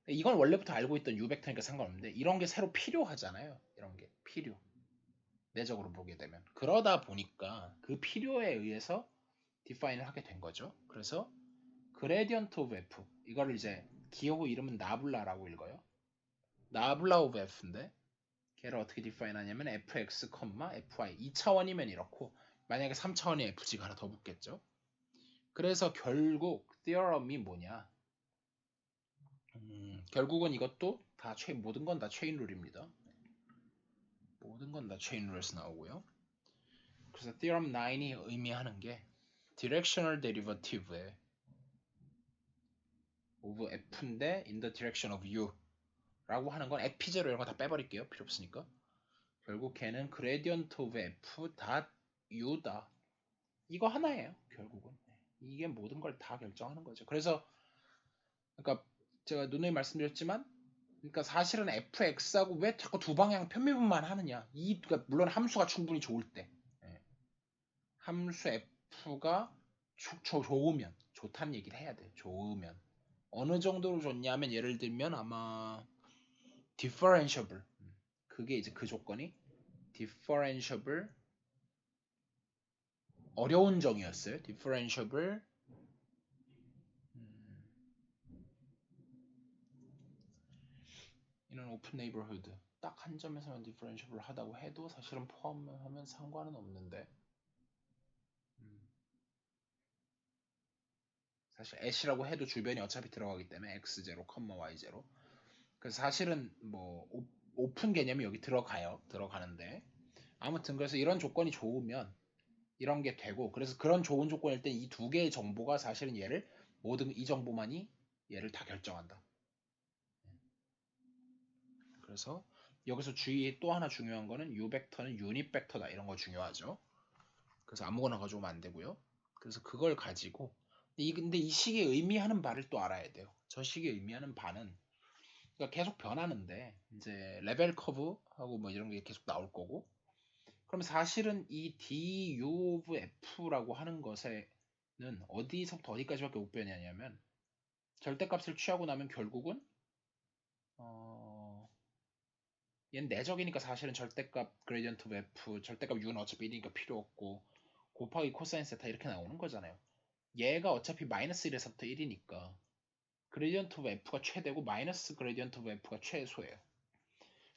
이건 원래부터 알고 있던 u 벡터니까 상관없는데 이런 게 새로 필요하잖아요. 이런 게 필요. 내적으로 보게 되면 그러다 보니까 그 필요에 의해서 디파인을 하게 된 거죠. 그래서 그레디언트 오브 f 이거를 이제 기호 이름은 나블라라고 읽어요. 나블라 오브 f인데 걔를 어떻게 디파인 하냐면 fx, fy 2차원이면 이렇고 만약에 3차원이 fg가 하나 더 붙겠죠. 그래서 결국 theorem이 뭐냐? 결국은 이것도 다 모든 건 다 체인 룰입니다. 모든 건 다 체인 룰에서 나오고요. 그래서 theorem 9이 의미하는 게 directional derivative에 of f인데 in the direction of u 라고 하는 건 f0 이런 거 다 빼버릴게요. 필요 없으니까. 결국 걔는 gradient of f 닷 u다. 이거 하나예요. 결국은. 이게 모든 걸 다 결정하는 거죠. 그래서 그러니까 제가 누누이 말씀드렸지만 그러니까 사실은 fx하고 왜 자꾸 두 방향 편미분만 하느냐. 그러니까 물론 함수가 충분히 좋을 때. 함수 f가 좋으면 좋다는 얘기를 해야 돼요. 좋으면 어느 정도로 좋냐면 예를 들면 아마 differentiable 그게 이제 그 조건이 differentiable 어려운 정의였어요. differentiable 이런 open neighborhood 딱 한 점에서만 differentiable 하다고 해도 사실은 포함하면 상관은 없는데 사실 ash라고 해도 주변이 어차피 들어가기 때문에 x0, y0 그래서 사실은 뭐 오픈 개념이 여기 들어가는데 아무튼 그래서 이런 조건이 좋으면 이런 게 되고 그래서 그런 좋은 조건일 때 이 두 개의 정보가 사실은 얘를 모든 이 정보만이 얘를 다 결정한다. 그래서 여기서 주의 또 하나 중요한 거는 u 벡터는 유닛 벡터다 이런 거 중요하죠. 그래서 아무거나 가져오면 안 되고요. 그래서 그걸 가지고 근데 이 식이 의미하는 바를 또 알아야 돼요. 저 식이 의미하는 바는 그러니까 계속 변하는데 이제 레벨 커브하고 뭐 이런 게 계속 나올 거고 그럼 사실은 이 du of f라고 하는 것에는 어디서부터 어디까지밖에 못 변하냐면 절대값을 취하고 나면 결국은 얘는 내적이니까 사실은 절대값 그레디언트 오브 f 절대값 u는 어차피 1이니까 필요 없고 곱하기 코사인 세타 이렇게 나오는 거잖아요. 얘가 어차피 마이너스 1에서부터 1이니까 그레디언트 오브 f가 최대고 마이너스 그레디언트 오브 f가 최소예요.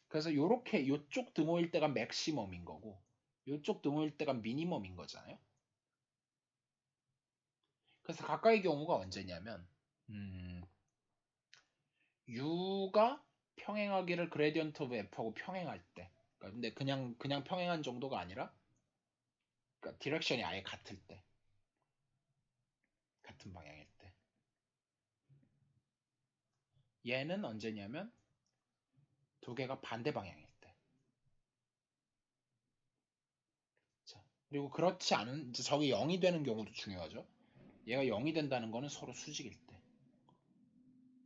그래서 요렇게 요쪽 등호일 때가 맥시멈인 거고 요쪽 등호일 때가 미니멈인 거잖아요. 그래서 가까이 경우가 언제냐면 U가 평행하기를 그레디언트 오브 F하고 평행할 때. 그러니까 근데 그냥 평행한 정도가 아니라 그러니까 디렉션이 아예 같을 때. 같은 방향일 때. 얘는 언제냐면 두 개가 반대 방향일 때. 자, 그리고 그렇지 않은 이제 저게 0이 되는 경우도 중요하죠. 얘가 0이 된다는 거는 서로 수직일 때.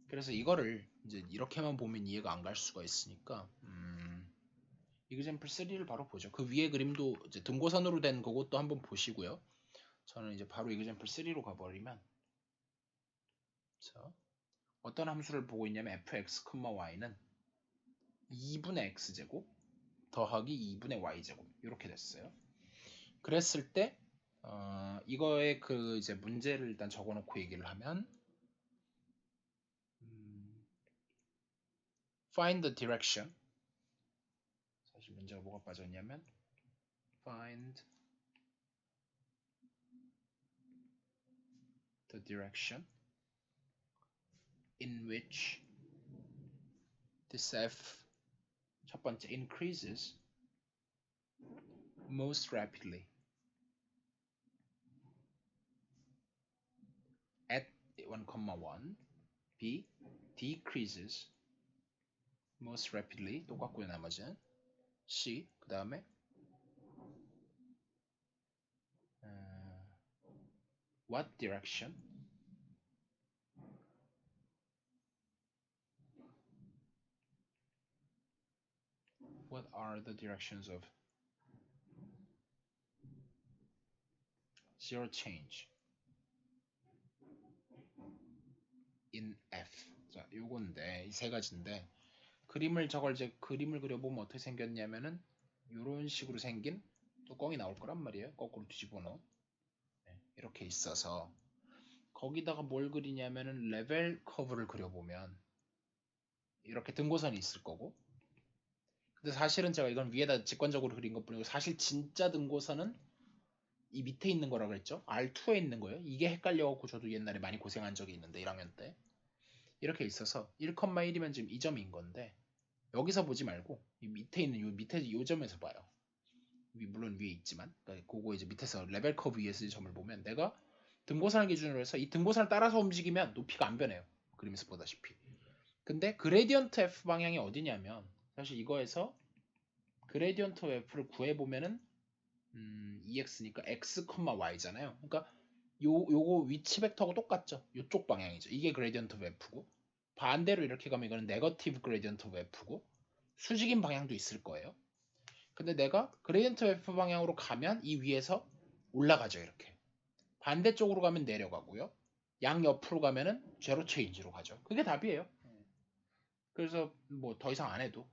그래서 이거를 이제 이렇게만 보면 이해가 안 갈 수가 있으니까 이그젬플 3를 바로 보죠. 그 위에 그림도 이제 등고선으로 된 그것도 한번 보시고요. 저는 이제 바로 이그젬플 3로 가버리면 자, 어떤 함수를 보고 있냐면 fx, y는 2분의 x제곱 더하기 2분의 y제곱 이렇게 됐어요. 그랬을 때 이거의 그 이제 문제를 일단 적어놓고 얘기를 하면 find the direction. 사실 문제가 뭐가 빠졌냐면 find the direction in which this f 첫 번째 increases most rapidly at 1,1 b decreases most rapidly 똑같고요. 나머지는 c 그 다음에 what direction what are the directions of zero change in f. 자, 요건데 이 세 가지인데 그림을 그려보면 어떻게 생겼냐면은 이런 식으로 생긴 뚜껑이 나올 거란 말이에요. 거꾸로 뒤집어 놓은 이렇게 있어서 거기다가 뭘 그리냐면은 레벨 커브를 그려보면 이렇게 등고선이 있을 거고 근데 사실은 제가 이건 위에다 직관적으로 그린 것뿐이고 사실 진짜 등고선은 이 밑에 있는 거라 그랬죠. R2에 있는 거예요. 이게 헷갈려갖고 저도 옛날에 많이 고생한 적이 있는데 1학년 때 이렇게 있어서 1,1이면 지금 이 점인 건데 여기서 보지 말고 이 밑에 있는 요 점에서 봐요. 물론 위에 있지만 그러니까 그거 이제 밑에서 레벨 커브 위에서 이 점을 보면 내가 등고선을 기준으로 해서 이 등고선을 따라서 움직이면 높이가 안 변해요. 그림에서 보다시피. 근데 그레디언트 F 방향이 어디냐면 사실 이거에서 그레디언트 F를 구해보면은 EX니까 X, Y잖아요. 그러니까 요거 위치 벡터하고 똑같죠. 요쪽 방향이죠. 이게 그레디언트 F고 반대로 이렇게 가면 이거는 네거티브 그레디언트 F고 수직인 방향도 있을 거예요. 근데 내가 그레디언트 F 방향으로 가면 이 위에서 올라가죠. 이렇게. 반대쪽으로 가면 내려가고요. 양 옆으로 가면은 제로 체인지로 가죠. 그게 답이에요. 그래서 뭐 더 이상 안 해도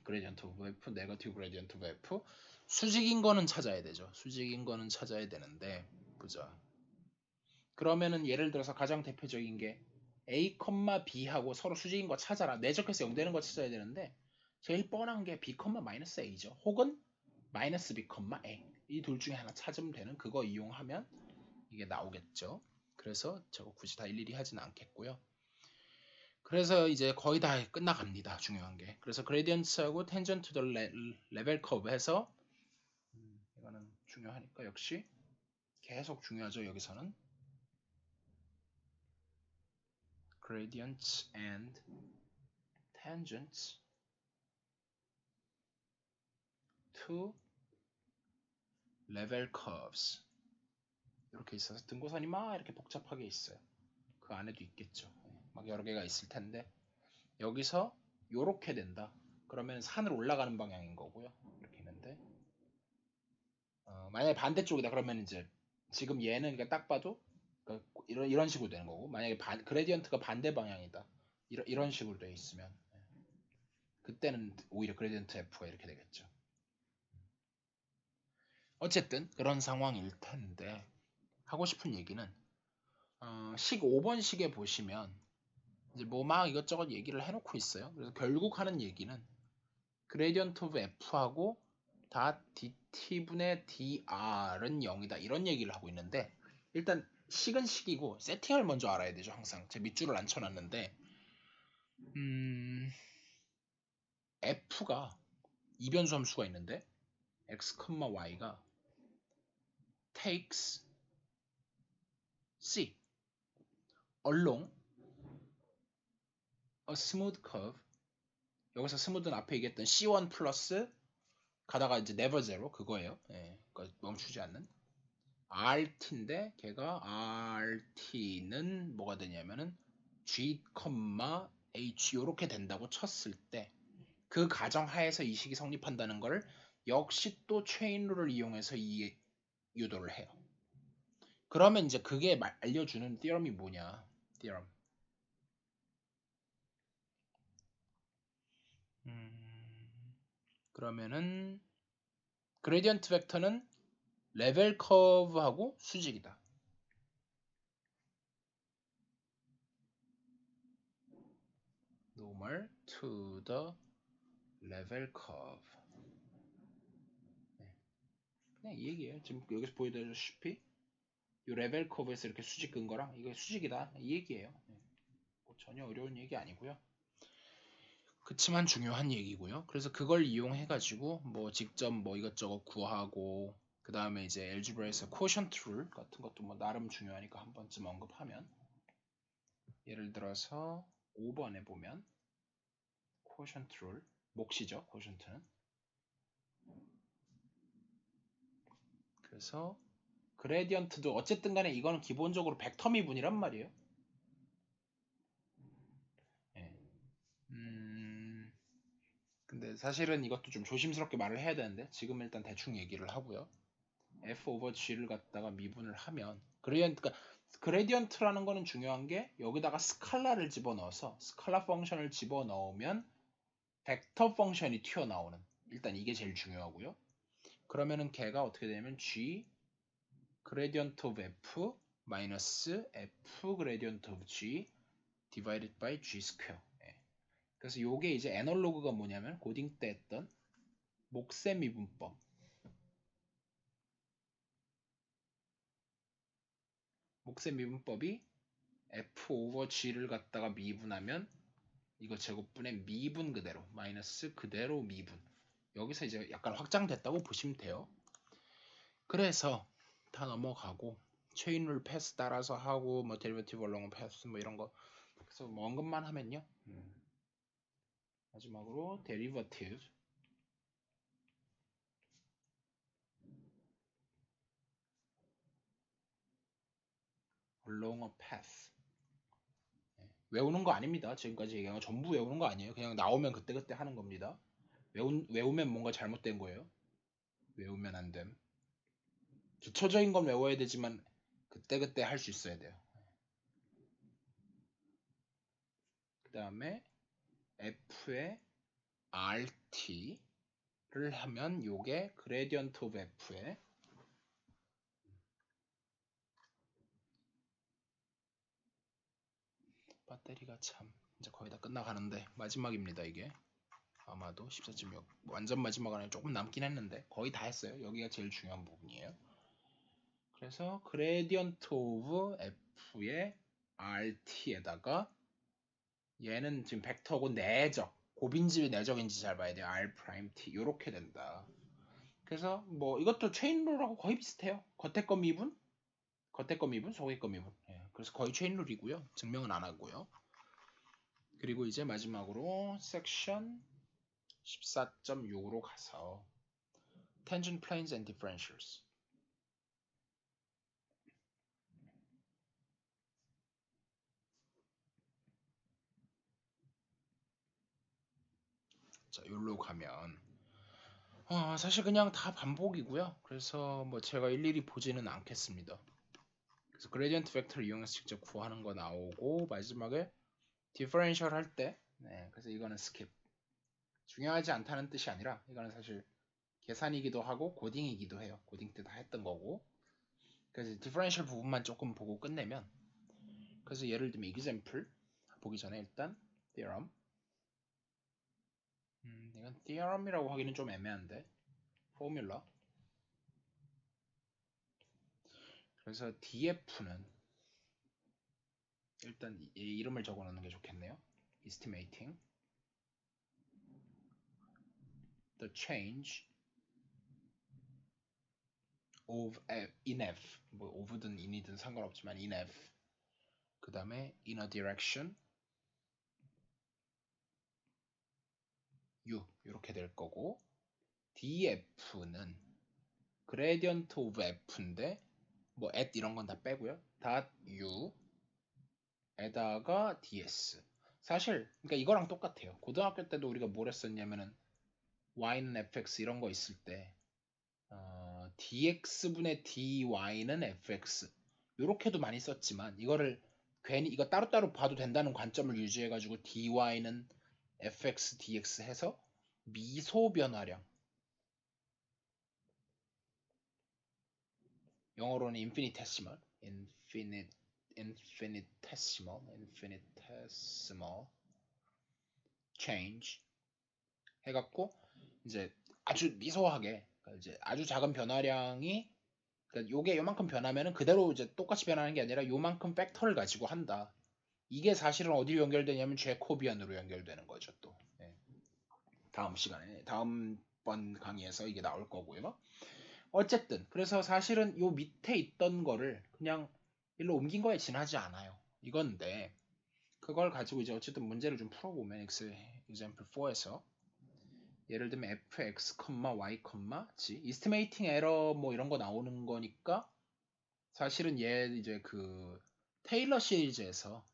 그레디언트 오브 F, 네거티브 그레디언트 오브 F 수직인 거는 찾아야 되죠. 수직인 거는 찾아야 되는데 보자. 그러면은 예를 들어서 가장 대표적인 게 A, B하고 서로 수직인 거 찾아라. 내적해서 0 되는 거 찾아야 되는데 제일 뻔한 게 B, A죠. 혹은 마이너스 B, A 이 둘 중에 하나 찾으면 되는 그거 이용하면 이게 나오겠죠. 그래서 저거 굳이 다 일일이 하진 않겠고요. 그래서 이제 거의 다 끝나갑니다. 중요한 게. 그래서 그레디언트하고 텐전트 더 레벨 커브 해서 이거는 중요하니까 역시 계속 중요하죠. 여기서는 gradients and tangents to level curves 이렇게 있어서 등고선이 막 이렇게 복잡하게 있어요. 그 안에도 있겠죠. 막 여러 개가 있을 텐데 여기서 요렇게 된다. 그러면 산을 올라가는 방향인 거고요. 이렇게 있는데 만약에 반대쪽이다 그러면 이제 지금 얘는 그러니까 딱 봐도 그러니까 이런 식으로 되는 거고 만약에 그레디언트가 반대 방향이다. 이런 식으로 돼 있으면 그때는 오히려 그레디언트 F가 이렇게 되겠죠. 어쨌든 그런 상황일 텐데 하고 싶은 얘기는 식 5번식에 보시면 이제 뭐 막 이것저것 얘기를 해놓고 있어요. 그래서 결국 하는 얘기는 그레디언트 오브 F하고 다 DT분의 DR은 0이다 이런 얘기를 하고 있는데, 일단 식은 식이고 세팅을 먼저 알아야 되죠. 항상 제 밑줄을 안 쳐놨는데 F가 이변수 함수가 있는데 x, y가 takes C along a smooth curve. 여기서 스무드는 앞에 얘기했던 C1 플러스 가다가 이제 never zero 그거예요. 예, 그러니까 멈추지 않는 RT인데 걔가 RT는 뭐가 되냐면은 G, H 요렇게 된다고 쳤을 때 그 가정하에서 이 식이 성립한다는 걸 역시 또 체인룰을 이용해서 유도를 해요. 그러면 이제 그게 알려주는 theorem이 뭐냐? theorem. 그러면은 그레디언트 벡터는 레벨 커브하고 수직이다. normal to the level curve. 네. 그냥 이 얘기예요. 지금 여기서 보여드렸다시피 이 레벨 커브에서 이렇게 수직 끈 거랑 이거 수직이다 이 얘기예요. 네. 뭐 전혀 어려운 얘기 아니고요. 그치만 중요한 얘기고요. 그래서 그걸 이용해 가지고 뭐 직접 뭐 이것저것 구하고 그 다음에 이제 엘지브라에서 코션트 룰 같은 것도 뭐 나름 중요하니까 한 번쯤 언급하면, 예를 들어서 5번에 보면 코션트 룰 몫이죠. 코션트는. 그래서 그레디언트도 어쨌든 간에 이거는 기본적으로 벡터 미분이란 말이에요. 예. 근데 사실은 이것도 좀 조심스럽게 말을 해야 되는데 지금 일단 대충 얘기를 하고요. f 오버 g를 갖다가 미분을 하면 그레디언트라는 거는 중요한 게 여기다가 스칼라를 집어넣어서 스칼라 펑션을 집어넣으면 벡터 펑션이 튀어나오는, 일단 이게 제일 중요하고요. 그러면은 걔가 어떻게 되냐면 g gradient of f 마이너스 f gradient of g divided by g square. 그래서 요게 이제 애널로그가 뭐냐면 고딩 때 했던 목세 미분법. 목세 미분법이 f 오버 g를 갖다가 미분하면 이거 제곱분의 미분 그대로 마이너스 그대로 미분. 여기서 이제 약간 확장됐다고 보시면 돼요. 그래서 다 넘어가고 체인룰 패스 따라서 하고 뭐 데리베티브 얼렁 패스 뭐 이런 거, 그래서 뭐 언급만 하면요. 마지막으로 데리버티브 along a path. 외우는 거 아닙니다. 지금까지 얘기한 거 전부 외우는 거 아니에요. 그냥 나오면 그때그때 하는 겁니다. 외우면 뭔가 잘못된 거예요. 외우면 안 됨. 기초적인 건 외워야 되지만 그때그때 할 수 있어야 돼요. 그 다음에 F의 RT를 하면 요게 그레디언트 오브 F의 배터리가 참 이제 거의 다 끝나가는데 마지막입니다. 이게 아마도 14.6 완전 마지막 안에 조금 남긴 했는데 거의 다 했어요. 여기가 제일 중요한 부분이에요. 그래서 그레디언트 오브 F의 RT에다가 얘는 지금 벡터고 내적 고빈집이 내적인지 잘 봐야 돼요. R 프라임 T 요렇게 된다. 그래서 뭐 이것도 체인룰하고 거의 비슷해요. 겉에 거 미분, 겉에 거 미분, 속에 거 미분. 그래서 거의 체인룰이고요. 증명은 안 하고요. 그리고 이제 마지막으로 섹션 14.6으로 가서 tangent planes and differentials. 자, 여기로 가면 사실 그냥 다 반복이고요. 그래서 뭐 제가 일일이 보지는 않겠습니다. 그래서 그레디언트 벡터를 이용해서 직접 구하는 거 나오고 마지막에 디퍼런셜 할 때, 그래서 이거는 스킵. 중요하지 않다는 뜻이 아니라 이거는 사실 계산이기도 하고 고딩이기도 해요. 고딩 때 다 했던 거고. 그래서 디퍼런셜 부분만 조금 보고 끝내면, 그래서 예를 들면 example 보기 전에 일단 theorem. 이건 theorem이라고 하기는 좀 애매한데 포뮬러. 그래서 DF는 일단 이 이름을 적어 놓는 게 좋겠네요. Estimating the change of in F, 뭐 of든 in이든 상관없지만 in F. 그 다음에 in a direction U 이렇게 될 거고, DF는 gradient of F인데 뭐 at 이런 건 다 빼고요. .U 에다가 ds. 사실 그러니까 이거랑 똑같아요. 고등학교 때도 우리가 뭘 했었냐면은 y는 fx 이런 거 있을 때 dx분의 dy는 fx 요렇게도 많이 썼지만, 이거를 괜히 이거 따로따로 봐도 된다는 관점을 유지해가지고 dy는 fx dx 해서 미소 변화량, 영어로는 infinitesimal change 해갖고 이제 아주 미소하게, 그러니까 이제 아주 작은 변화량이, 그러니까 요게 요만큼 변하면은 그대로 이제 똑같이 변하는 게 아니라 요만큼 팩터를 가지고 한다. 이게 사실은 어디로 연결되냐면 제코비안으로 연결되는 거죠. 또 다음 시간에 다음번 강의에서 이게 나올 거고요. 어쨌든 그래서 사실은 요 밑에 있던 거를 그냥 일로 옮긴 거에 지나지 않아요. 이건데 그걸 가지고 이제 어쨌든 문제를 좀 풀어보면 example 4에서 예를 들면 fx, y, g estimating error 뭐 이런 거 나오는 거니까, 사실은 얘 이제 그 테일러 시리즈에서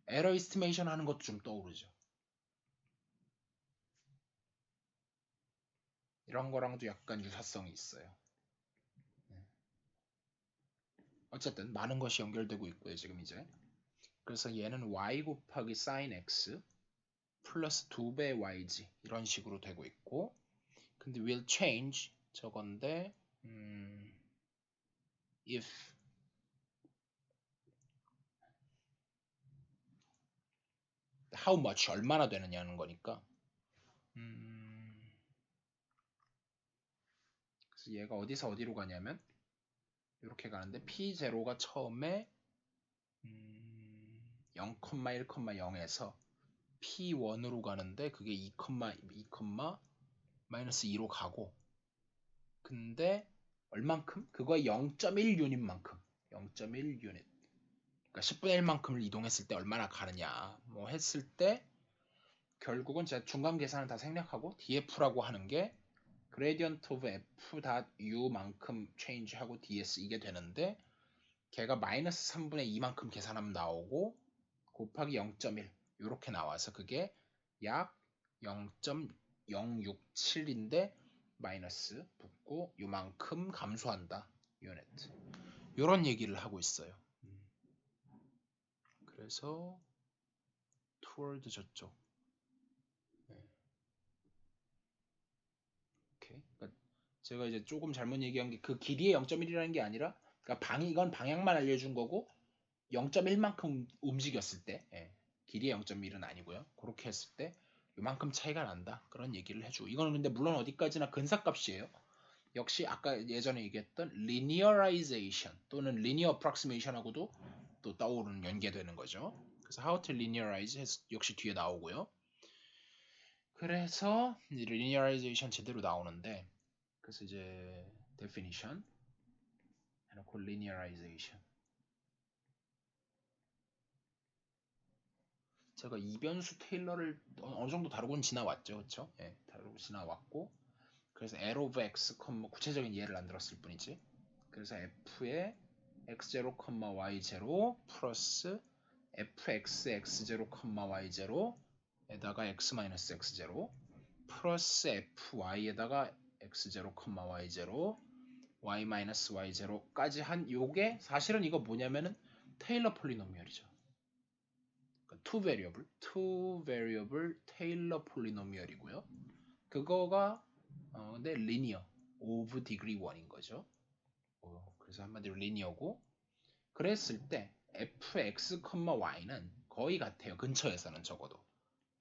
에러 이스티메이션 하는 것도 좀 떠오르죠. 이런 거랑도 약간 유사성이 있어요. 어쨌든 많은 것이 연결되고 있고요, 지금 이제. 그래서 얘는 y 곱하기 sin x 플러스 2배 yg 이런 식으로 되고 있고, 근데 will change 저건데 if how much 얼마나 되느냐는 거니까, 그래서 얘가 어디서 어디로 가냐면 이렇게 가는데 p0가 처음에 0,1,0에서 p1으로 가는데 그게 2, 마이너스 2로 가고, 근데 얼만큼? 그거의 0.1 유닛만큼, 0.1 유닛, 그러니까 10분의 1만큼을 이동했을 때 얼마나 가느냐 뭐 했을 때, 결국은 제가 중간 계산을 다 생략하고 df라고 하는 게 gradient of f.u만큼 change하고 ds 이게 되는데, 걔가 마이너스 3분의 2만큼 계산하면 나오고 곱하기 0.1 이렇게 나와서 그게 약 0.067인데 마이너스 붙고 요만큼 감소한다 유닛, 요런 얘기를 하고 있어요. 그래서 toward 저쪽. 오케이. 그러니까 제가 이제 조금 잘못 얘기한 게 그 길이의 0.1이라는 게 아니라, 그러니까 이건 방향만 알려준 거고 0.1만큼 움직였을 때, 길이의 0.1은 아니고요. 그렇게 했을 때 요만큼 차이가 난다. 그런 얘기를 해주고, 이거는 근데 물론 어디까지나 근사값이에요. 역시 아까 예전에 얘기했던 linearization 또는 linear approximation하고도 또 떠오르는 연계되는 거죠. 그래서 how to linearize 역시 뒤에 나오고요. 그래서 linearization 제대로 나오는데, 그래서 이제 definition 해놓고 linearization. 제가 이변수 테일러를 어느 정도 다루고는 지나왔죠, 그렇죠? 예, 다루고 지나왔고, 그래서 L of x, 구체적인 예를 안 들었을 뿐이지. 그래서 f의 x0, y0 플러스 fx x0, y0 에다가 x-x0 플러스 fy에다가 x0, y0 y-y0까지 한 요게 사실은 이거 뭐냐면은 테일러 폴리노미얼이죠. two variable 테일러 폴리노미얼이고요. 그거가 근데 linear of degree 1인 거죠. 그래서 한마디로 linear고, 그랬을 때 fx, y는 거의 같아요. 근처에서는 적어도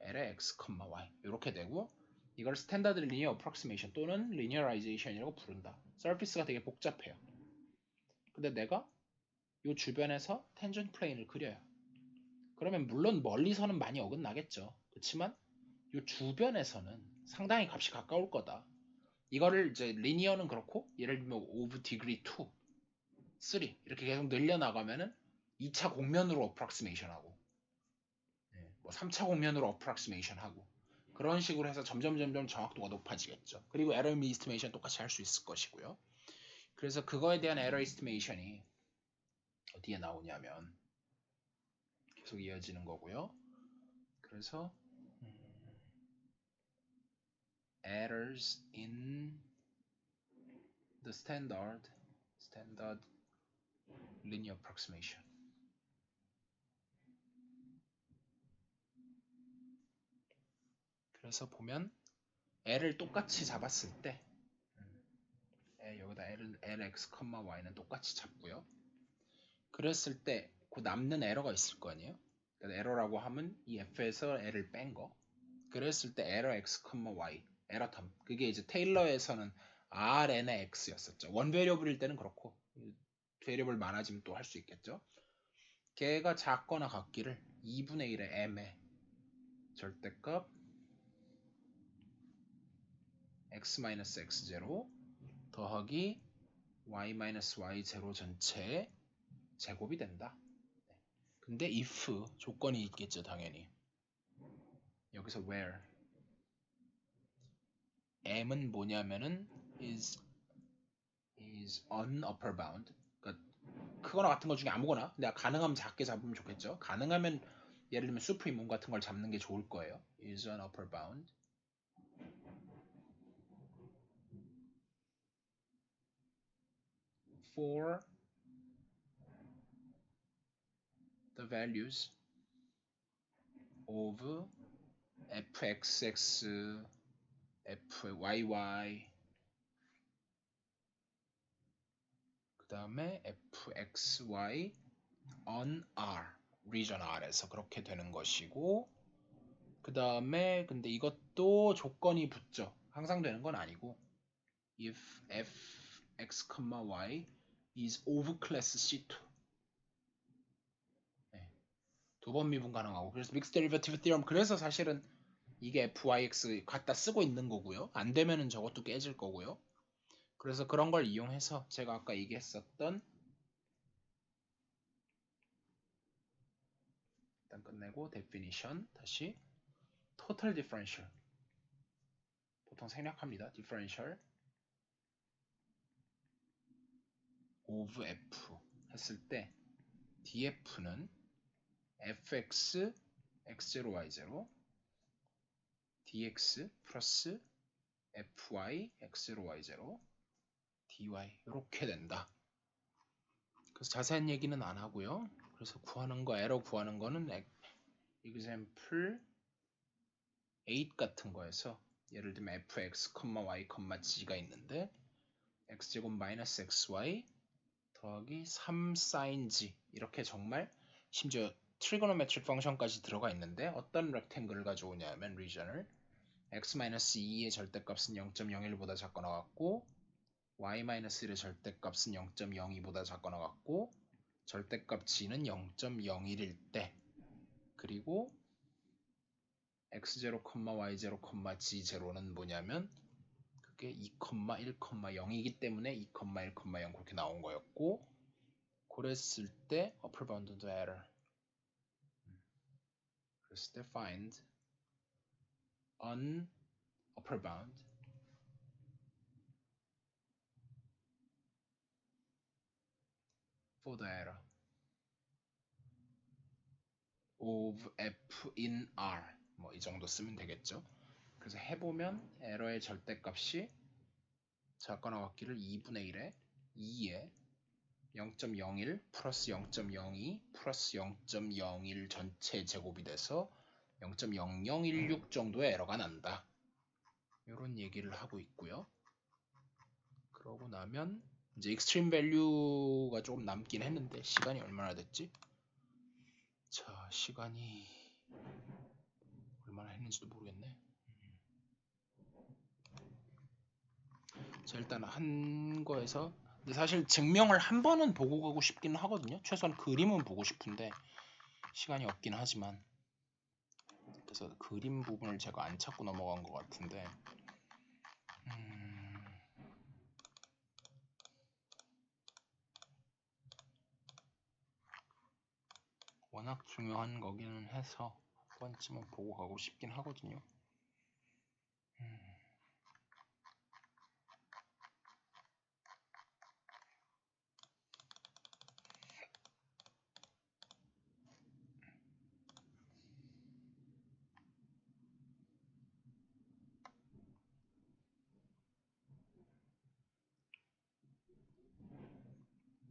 l의 x, y 이렇게 되고 이걸 스탠다드 리니어 어프록시메이션 또는 리니어라이제이션이라고 부른다. 서피스가 되게 복잡해요. 근데 내가 이 주변에서 텐전 플레인을 그려요. 그러면 물론 멀리서는 많이 어긋나겠죠. 그렇지만 이 주변에서는 상당히 값이 가까울 거다. 이거를 이제 리니어는 그렇고 예를 들면 of degree 2, 3 이렇게 계속 늘려나가면은 2차 공면으로 어프록시메이션 하고 뭐 3차 공면으로 어프록시메이션 하고 그런 식으로 해서 점점 정확도가 높아지겠죠. 그리고 에러 이스티메이션 똑같이 할 수 있을 것이고요. 그래서 그거에 대한 에러 이스티메이션이 어디에 나오냐면 계속 이어지는 거고요. 그래서 errors in the standard linear approximation. 그래서 보면 l을 똑같이 잡았을 때 여기다 lx, y는 똑같이 잡고요. 그랬을 때 그 남는 에러가 있을 거 아니에요? 그러니까 에러라고 하면 이 f에서 l을 뺀 거. 그랬을 때 에러 x, y 에러 텀 그게 이제 테일러에서는 rn의 x였었죠. 원 베리어블일 때는 그렇고 베리어블 많아지면 또 할 수 있겠죠. 걔가 작거나 같기를 2분의 1의 m의 절대값 x-x0 더하기 y-y0 전체 제곱이 된다. 근데 if 조건이 있겠죠, 당연히. 여기서 where m은 뭐냐면은 is on upper bound. 그러니까 크거나 같은 것 중에 아무거나 내가 가능하면 작게 잡으면 좋겠죠. 가능하면 예를 들면 supreme 같은 걸 잡는 게 좋을 거예요. is on upper bound. for the values of fxx, fyy 그 다음에 fxy on R, region R에서 그렇게 되는 것이고 그 다음에 근데 이것도 조건이 붙죠. 항상 되는 건 아니고 if fx, y is of class C2 두 번 미분 가능하고 그래서 믹스 데리버티브 티어럼 그래서 사실은 이게 fyx 갖다 쓰고 있는 거고요. 안 되면은 저것도 깨질 거고요. 그래서 그런 걸 이용해서 제가 아까 얘기했었던 일단 끝내고 definition 다시 total differential 보통 생략합니다. differential of f 했을 때 df는 fx x0 y0 dx 플러스 fy x0 y0 dy 이렇게 된다. 그래서 자세한 얘기는 안 하고요. 그래서 구하는 거 에러 구하는 거는 example 8 같은 거에서 예를 들면 fx, y, g가 있는데 x제곱 마이너스 xy 더하기 3 sin g 이렇게 정말 심지어 트리고노메트릭 펑션까지 들어가 있는데 어떤 렉탱글을 가져오냐면 리전을 x-2의 절대값은 0.01보다 작거나 같고 y-1의 절대값은 0.02보다 작거나 같고 절대값 g는 0.01일 때 그리고 x0, y0, g0는 뭐냐면 그게 2, 1, 0이기 때문에 2, 1, 0 그렇게 나온 거였고 그랬을 때 upper bound to error 그랬을 때 find on upper bound for the error of f in r 뭐 이 정도 쓰면 되겠죠. 그래서 해보면 에러의 절대값이 작거나 같기를 2분의 1에 2에 0.01 플러스 0.02 플러스 0.01 전체 제곱이 돼서 0.0016 정도의 에러가 난다. 이런 얘기를 하고 있고요. 그러고 나면 이제 익스트림 밸류가 조금 남긴 했는데 시간이 얼마나 됐지? 자, 시간이 얼마나 했는지도 모르겠네. 자, 일단 한 거에서 근데 사실 증명을 한 번은 보고 가고 싶긴 하거든요. 최소한 그림은 보고 싶은데 시간이 없긴 하지만 그래서 그림 부분을 제가 안 찾고 넘어간 것 같은데 워낙 중요한 거기는 해서 한 번쯤은 보고 가고 싶긴 하거든요.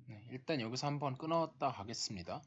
네, 일단 여기서 한번 끊었다 가겠습니다.